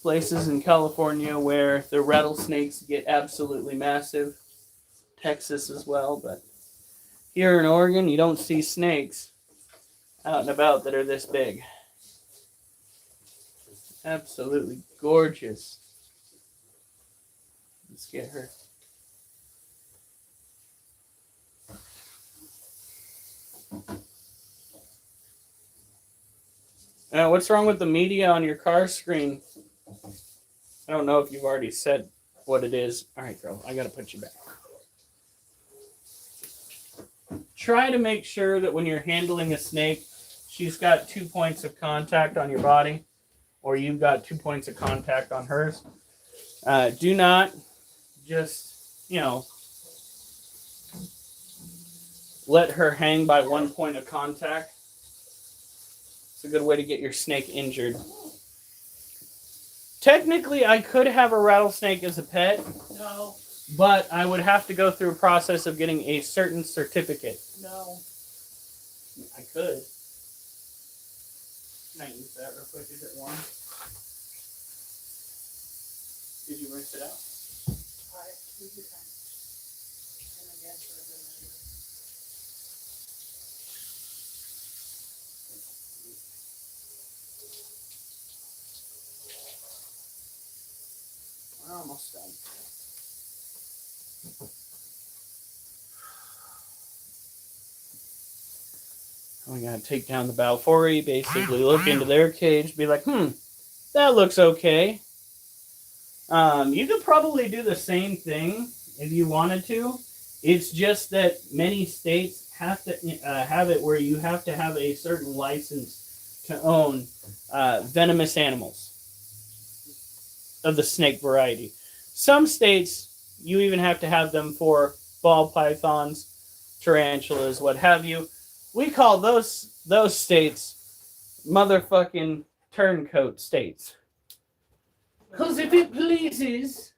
places in California where the rattlesnakes get absolutely massive. Texas as well, but here in Oregon, you don't see snakes out and about that are this big. Absolutely gorgeous. Let's get her. Now, what's wrong with the media on your car screen? I don't know if you've already said what it is. All right, girl, I gotta put you back. Try to make sure that when you're handling a snake, she's got 2 points of contact on your body, or you've got 2 points of contact on hers. Do not just, let her hang by 1 point of contact. It's a good way to get your snake injured. Technically, I could have a rattlesnake as a pet. No. But I would have to go through a process of getting a certain certificate. No. I could. Can I use that real quick? Is it warm? Did you rinse it out? Alright, take your time. And again for a good measure. We're almost done. We gotta take down the Balfouri, basically look into their cage, be like, that looks okay. You could probably do the same thing if you wanted to. It's just that many states have to have it where you have to have a certain license to own venomous animals of the snake variety. Some states, you even have to have them for ball pythons, tarantulas, what have you. We call those states motherfucking turncoat states. Because if it pleases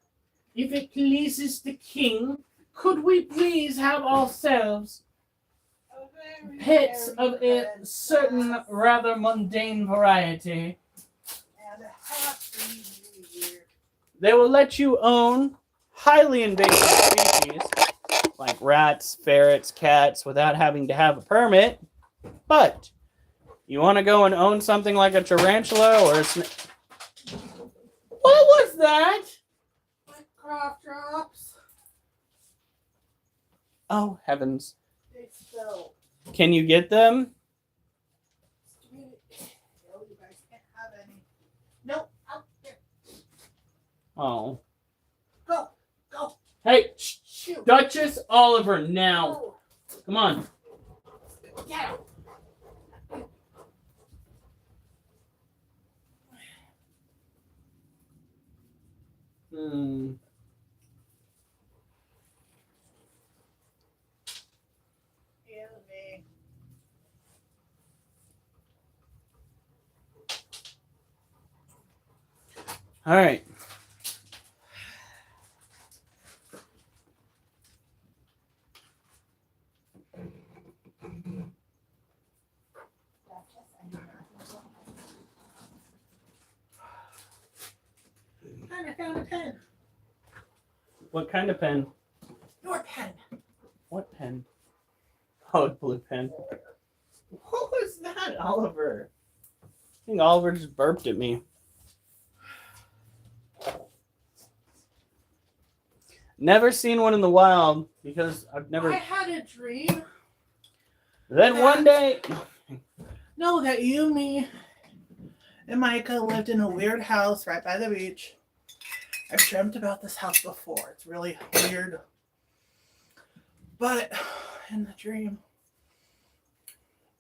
the king, could we please have ourselves pets of a certain rather mundane variety? And a happy new year. They will let you own highly invasive species like rats, ferrets, cats without having to have a permit. But you want to go and own something like a tarantula or a snake? What was that? My cough drops. Oh, heavens. They spilled. Can you get them? No, you guys can't have any. Nope. Out there. Oh. Go. Go. Hey, Shoot. Duchess Oliver, now. Go. Come on. Get out. Hmm. Heal me. All right. I found a pen. What kind of pen? Your pen. What pen? Oh, blue pen. What was that, Oliver? I think Oliver just burped at me. Never seen one in the wild because I've never. I had a dream. Then one day. No, that you, me, and Micah lived in a weird house right by the beach. I've dreamt about this house before. It's really weird. But in the dream,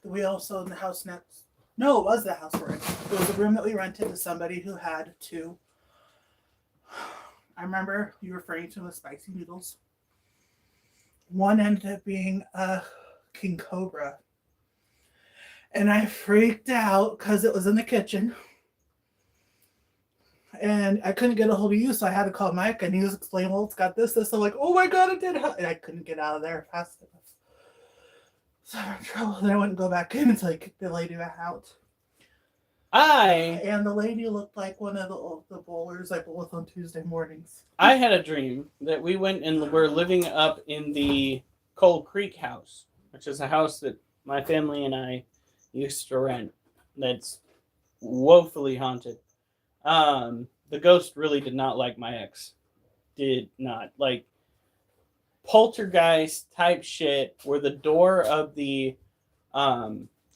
we also in the house next. No, it was the house we're in. It was a room that we rented to somebody who had two. I remember you referring to the spicy noodles. One ended up being a king cobra. And I freaked out because it was in the kitchen. And I couldn't get a hold of you, so I had to call Mike, and he was explaining, well, it's got this. I'm like, oh my God, it did. And I couldn't get out of there fast enough. So I'm in trouble. Then I wouldn't go back in until I kicked the lady out. And the lady looked like one of the bowlers I bowl with on Tuesday mornings. I had a dream that we went and were living up in the Coal Creek house, which is a house that my family and I used to rent. That's woefully haunted. The ghost really did not like my ex. Did not. Like poltergeist type shit where the door of the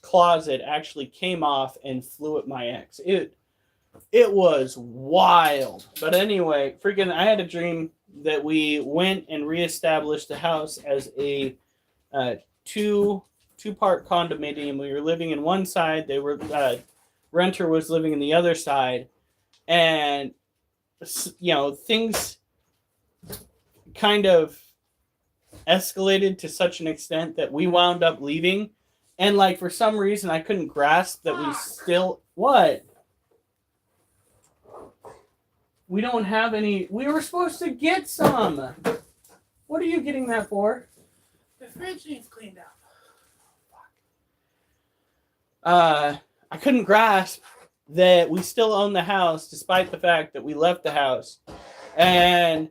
closet actually came off and flew at my ex. It was wild. But anyway, freaking I had a dream that we went and reestablished the house as a two-part condominium. We were living in one side, they were renter was living in the other side. And, you know, things kind of escalated to such an extent that we wound up leaving. And, like, for some reason, I couldn't grasp that we still... What? We don't have any... We were supposed to get some. What are you getting that for? The fridge needs cleaned out. I couldn't grasp that we still own the house despite the fact that we left the house. And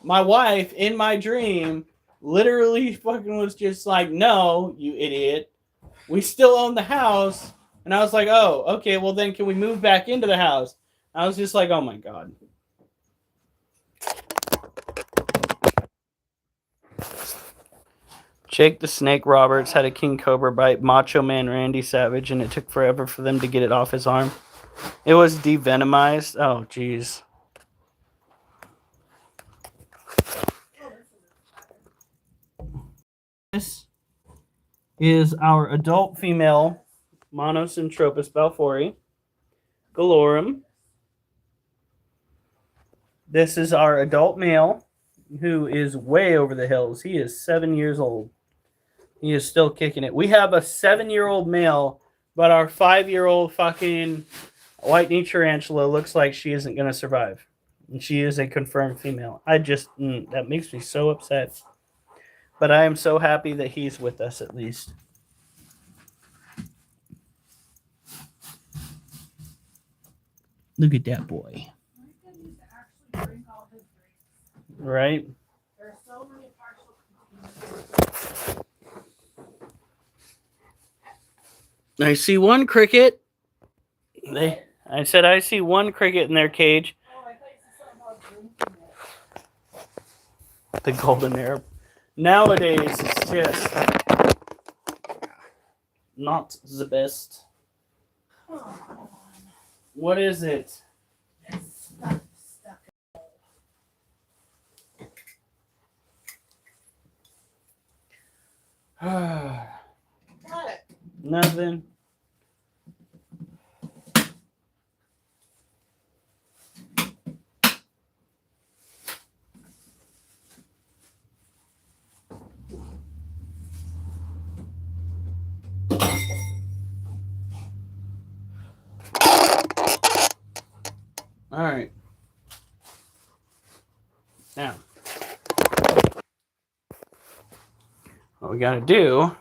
my wife, in my dream, literally fucking was just like, no, you idiot. We still own the house. And I was like, oh, okay, well then can we move back into the house? I was just like, oh my God. Jake the Snake Roberts had a king cobra bite Macho Man Randy Savage, and it took forever for them to get it off his arm. It was devenomized. Oh, jeez. This is our adult female Monosyntropus balfouri gallorum. This is our adult male, who is way over the hills. He is 7 years old. He is still kicking it. We have a 7-year-old male, but our 5-year-old fucking white knee tarantula looks like she isn't going to survive. And she is a confirmed female. That makes me so upset. But I am so happy that he's with us at least. Look at that boy. Right? There are so many partial I see one cricket. I said I see one cricket in their cage. Oh, I thought you said something about drinking it. The golden arrow. Nowadays, it's just not the best. Come on. What is it? It's stuck. What? Nothing. All right. Now, what we got to do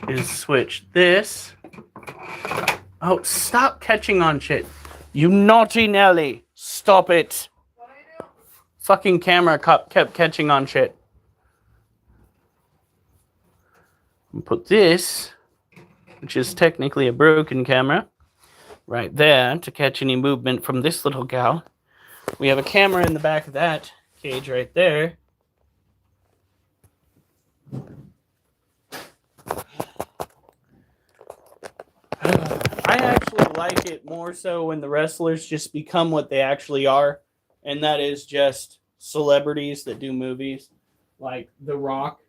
is switch this. Oh, stop catching on shit. You naughty Nelly. Stop it. What do I do? Fucking camera kept catching on shit. And put this, which is technically a broken camera, right there to catch any movement from this little gal. We have a camera in the back of that cage right there. I actually like it more so when the wrestlers just become what they actually are, and that is just celebrities that do movies, like The Rock,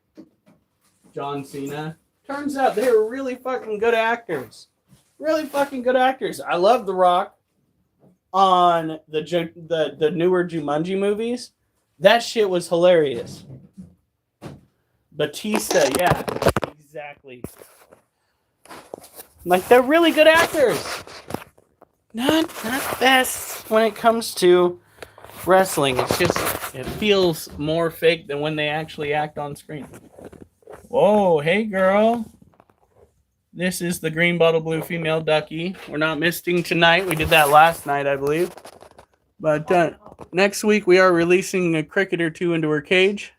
John Cena. Turns out they were really fucking good actors. Really fucking good actors. I love The Rock on the newer Jumanji movies. That shit was hilarious. Batista, yeah, exactly. Like, they're really good actors. Not best when it comes to wrestling. It's just, it feels more fake than when they actually act on screen. Whoa, hey girl. This is the green bottle blue female ducky. We're not misting tonight. We did that last night, I believe. But next week we are releasing a cricket or two into her cage.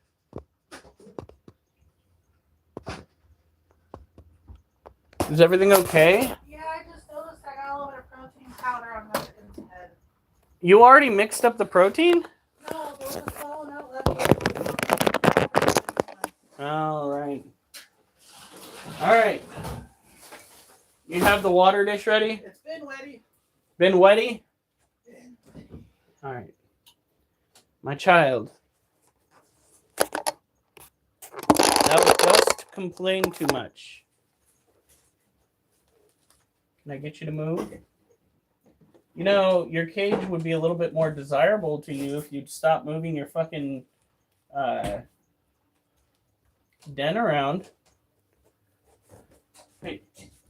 Is everything okay? Yeah, I just noticed I got a little bit of protein powder on my head. You already mixed up the protein? No, there was a falling out left. All right. All right. You have the water dish ready? It's been wetty. Been wetty? All right. My child. That was just complain too much. Can I get you to move? You know, your cage would be a little bit more desirable to you if you'd stop moving your fucking den around. Hey,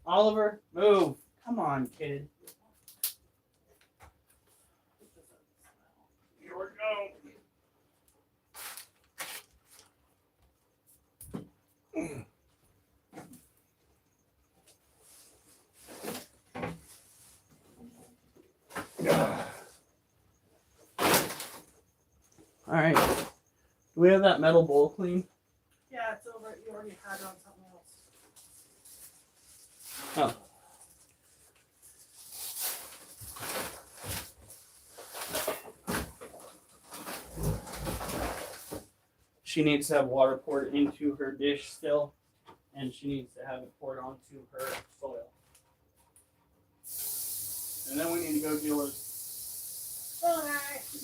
Oliver, move. Come on, kid. Here we go. All right. Do we have that metal bowl clean? Yeah, it's over. You already had it on something else. Oh. She needs to have water poured into her dish still, and she needs to have it poured onto her soil. And then we need to go deal with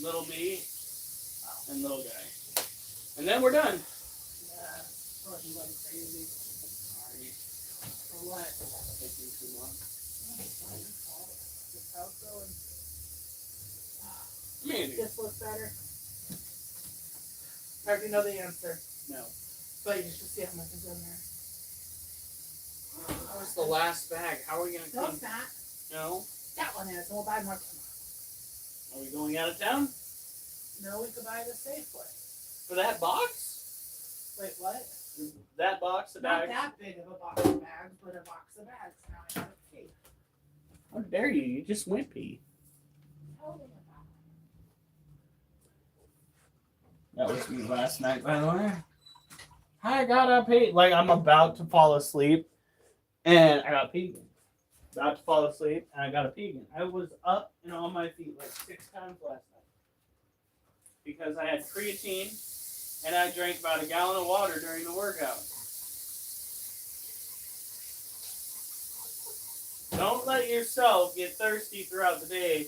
little B and little guy. And then we're done. Yeah, fucking like crazy. Sorry. For what? Taking too long. Just how it's going. Maybe. This looks better. I already know the answer, No. but you should see how much is in there. That was the last bag. How are we going to No, clean? it's not. No. That one is, and we'll buy more. Are we going out of town? No, we could buy the Safeway. For that box? Wait, what? That box of Not bags? that big of a box of bags, but a box of bags. Now I gotta pay. How dare you? You just went pee. That was me last night, by the way. I gotta pee. Like, I'm about to fall asleep, and I got pee. About to fall asleep, and I got a pee again. I was up and on my feet like 6 times last night because I had creatine, and I drank about a gallon of water during the workout. Don't let yourself get thirsty throughout the day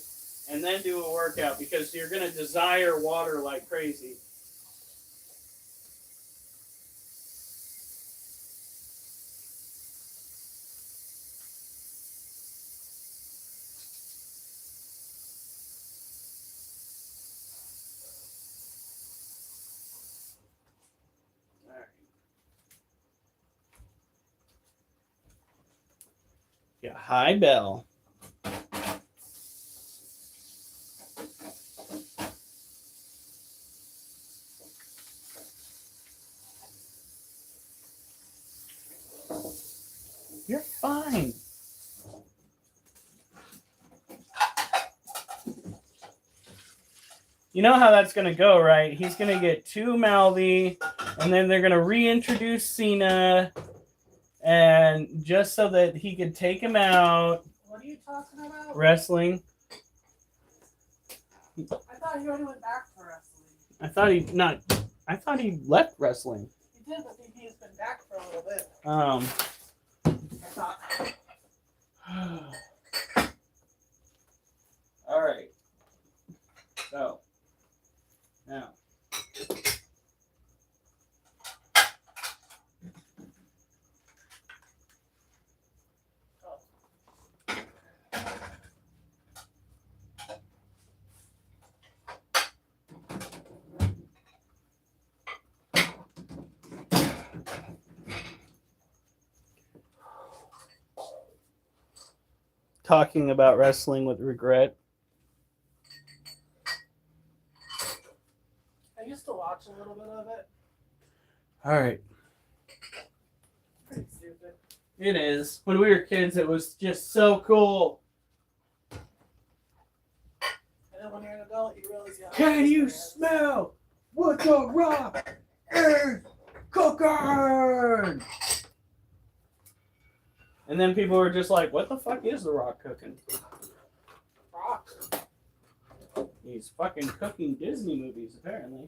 and then do a workout because you're going to desire water like crazy. All right. Yeah, hi, Belle. You're fine. You know how that's going to go, right? He's going to get too mouthy, and then they're going to reintroduce Cena, and just so that he could take him out. What are you talking about? Wrestling. I thought he already went back to wrestling. I thought he left wrestling. He did, but he's been back for a little bit. I thought. All right. So now. Talking about wrestling with regret. I used to watch a little bit of it. All right. Pretty stupid. It is. When we were kids, it was just so cool. And then when you're an adult, you realize you have Can you smell what the Rock is cooking? And then people were just like, what the fuck is the Rock cooking? Rock. He's fucking cooking Disney movies, apparently.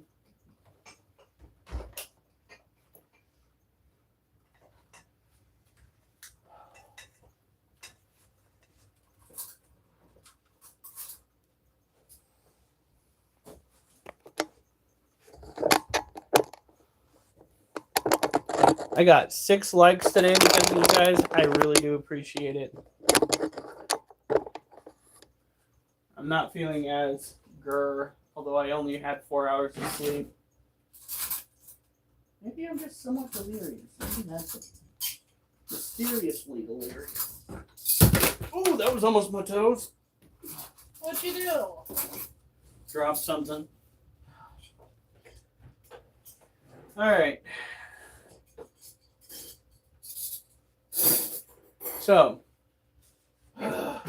I got 6 likes today because of you guys. I really do appreciate it. I'm not feeling as grr, although I only had 4 hours of sleep. Maybe I'm just somewhat delirious. Maybe that's it. Mysteriously delirious. Oh, that was almost my toes. What'd you do? Drop something. All right. So. Where are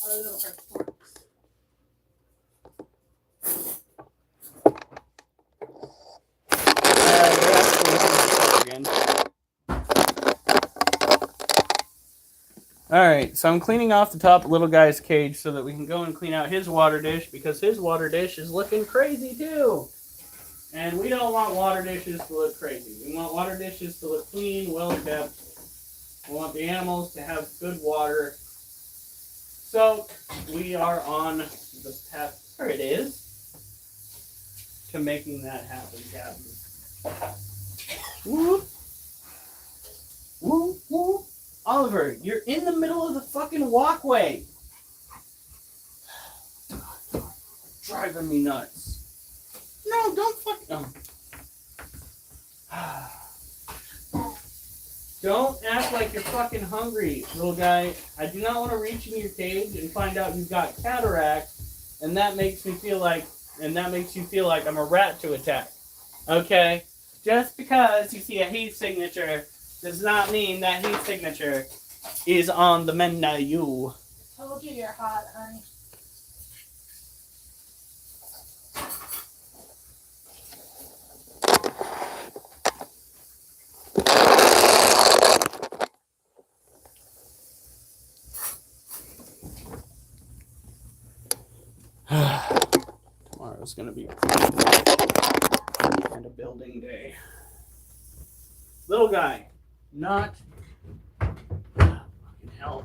our little forks? Again. All right, so I'm cleaning off the top little guy's cage so that we can go and clean out his water dish because his water dish is looking crazy too. And we don't want water dishes to look crazy. We want water dishes to look clean, well kept. We want the animals to have good water. So we are on the path, there it is, to making that happen, Captain. Whoop. Whoop, whoop. Oliver, you're in the middle of the fucking walkway. Driving me nuts. No, don't fucking. Don't act like you're fucking hungry, little guy. I do not want to reach in your cage and find out you've got cataract, and that makes me feel like, you feel like I'm a rat to attack. Okay? Just because you see a heat signature does not mean that heat signature is on the menu. Told you you're hot, honey. Tomorrow's gonna be and a building day. Little guy, not fucking hell.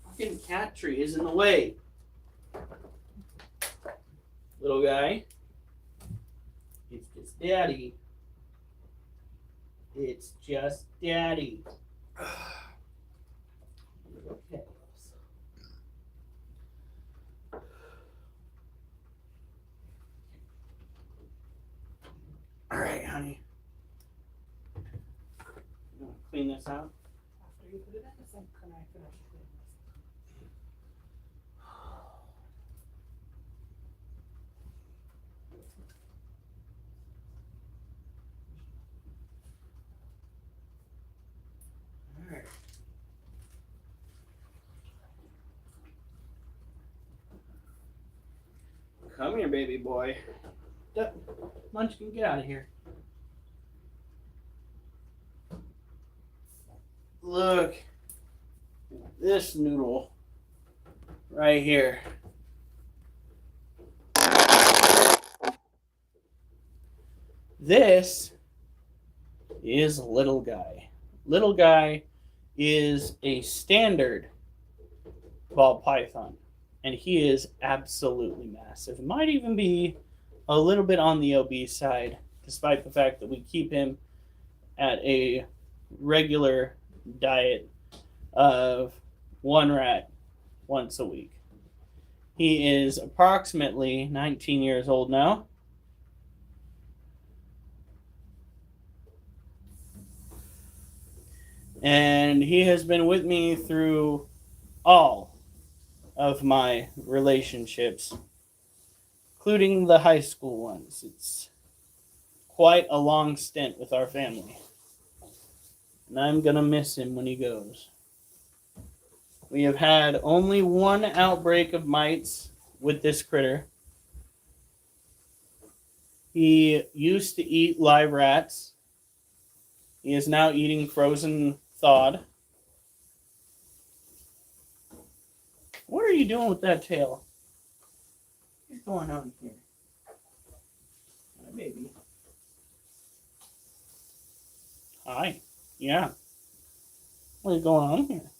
Fucking cat tree is in the way. Little guy. It's just daddy. It's just daddy. Okay. All right, honey. You want to clean this out? After you put it in the sink, can I finish cleaning this? All right. Come here, baby boy. Munchkin, get out of here. Look. This noodle. Right here. This is Little Guy. Little Guy is a standard ball python. And he is absolutely massive. Might even be a little bit on the obese side, despite the fact that we keep him at a regular diet of one rat once a week. He is approximately 19 years old now. And he has been with me through all of my relationships, including the high school ones. It's quite a long stint with our family. And I'm going to miss him when he goes. We have had only one outbreak of mites with this critter. He used to eat live rats. He is now eating frozen thawed. What are you doing with that tail? What's going on here? Hi, baby. Hi. Yeah. What is going on here?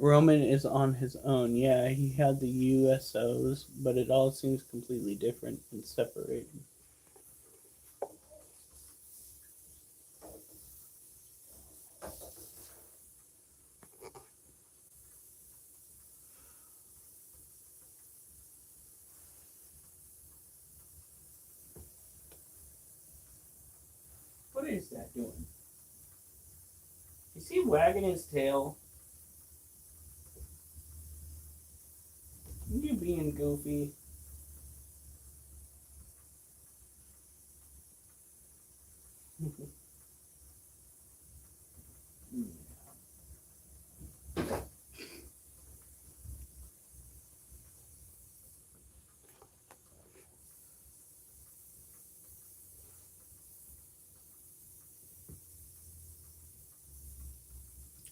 Roman is on his own. Yeah, he had the USOs, but it all seems completely different and separated. What is that doing? Is he wagging his tail? You being goofy.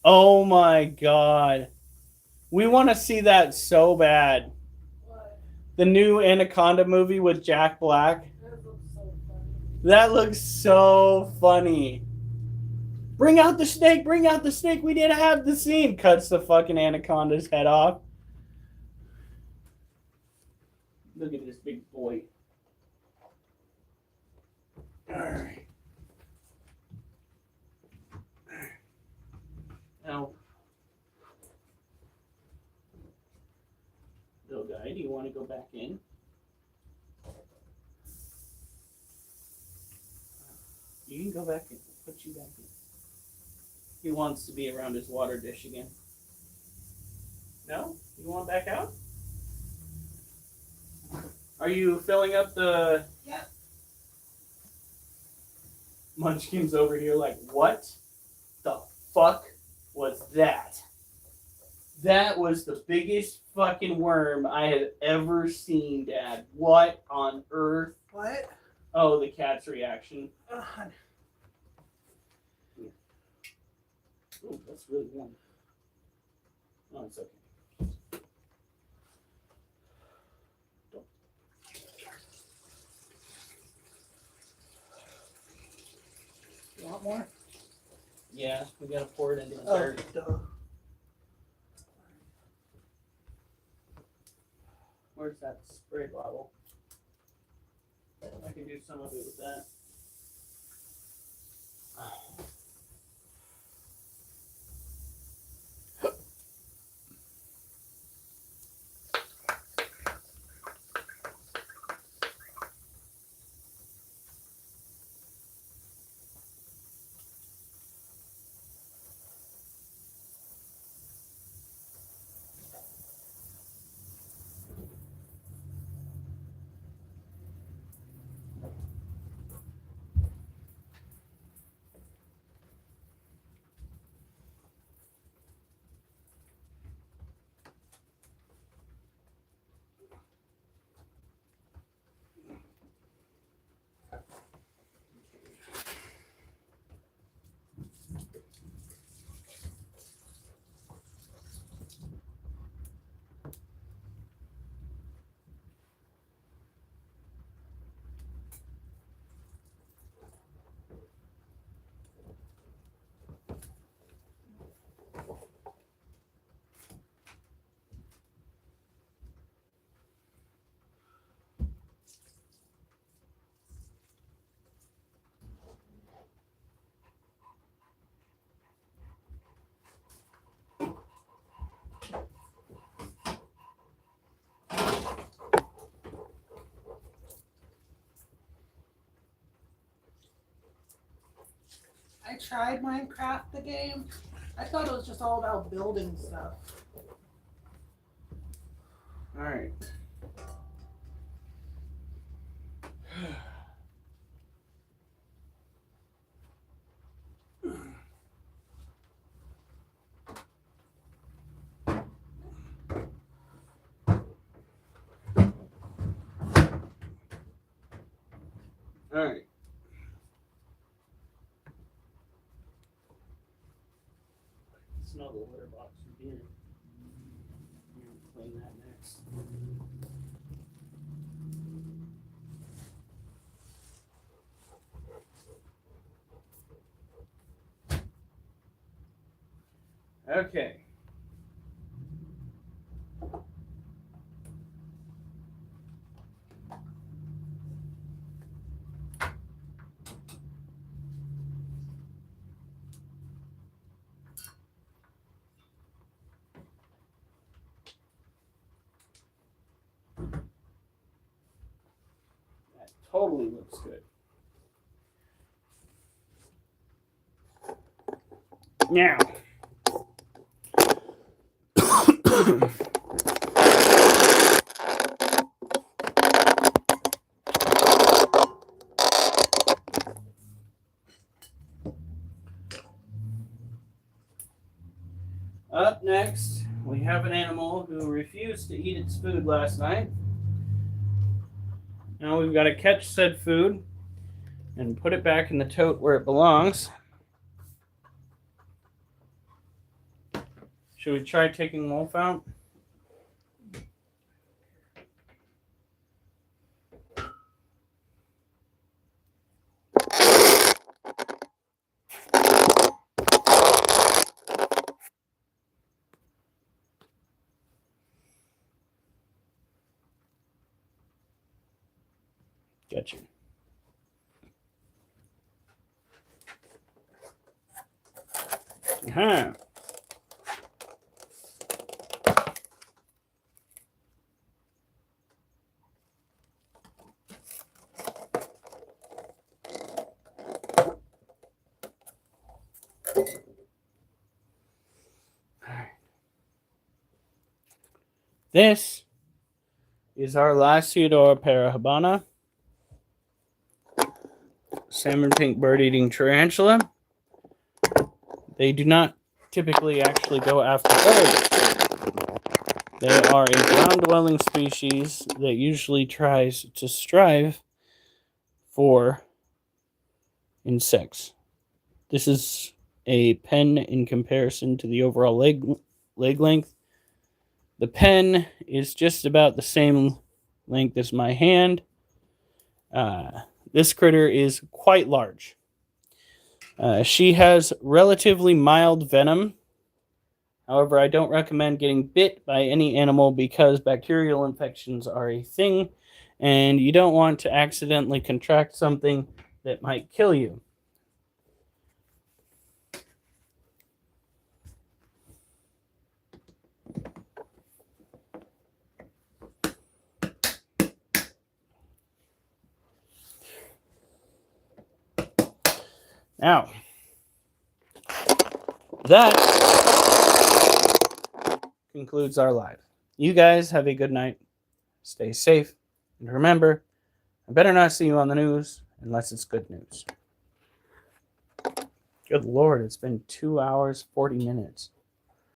Oh my god. We want to see that so bad. What? The new Anaconda movie with Jack Black. That looks so funny. That looks so funny. Bring out the snake, bring out the snake. We didn't have the scene. Cuts the fucking anaconda's head off. Look at this big boy. Alright. Now, little outside. Do you want to go back in? You can go back in. Put you back in. He wants to be around his water dish again. No? You want back out? Are you filling up the... Yep. Munchkin's over here like, what the fuck was that? That was the biggest fucking worm I have ever seen, Dad. What on earth? What? Oh, the cat's reaction. Honey. Oh, that's really warm. Oh, it's okay. You want more? Yeah, we gotta pour it into the Oh, dirt. duh. Where's that spray bottle? I can do some of it with that. I tried Minecraft the game. I thought it was just all about building stuff. All right. All right. Smell the litter box from here. I'm gonna clean that next. Okay. That totally looks good. Now. Up next, we have an animal who refused to eat its food last night. Now we've got to catch said food and put it back in the tote where it belongs. Should we try taking Wolf out? Gotcha. Uh-huh. This is our Lasiodora parahabana, salmon pink bird-eating tarantula. They do not typically actually go after birds. They are a ground-dwelling species that usually tries to strive for insects. This is a pen in comparison to the overall leg length. The pen is just about the same length as my hand. This critter is quite large. She has relatively mild venom. However, I don't recommend getting bit by any animal because bacterial infections are a thing, and you don't want to accidentally contract something that might kill you. Now, that concludes our live. You guys have a good night. Stay safe. And remember, I better not see you on the news unless it's good news. Good Lord, it's been 2 hours, 40 minutes.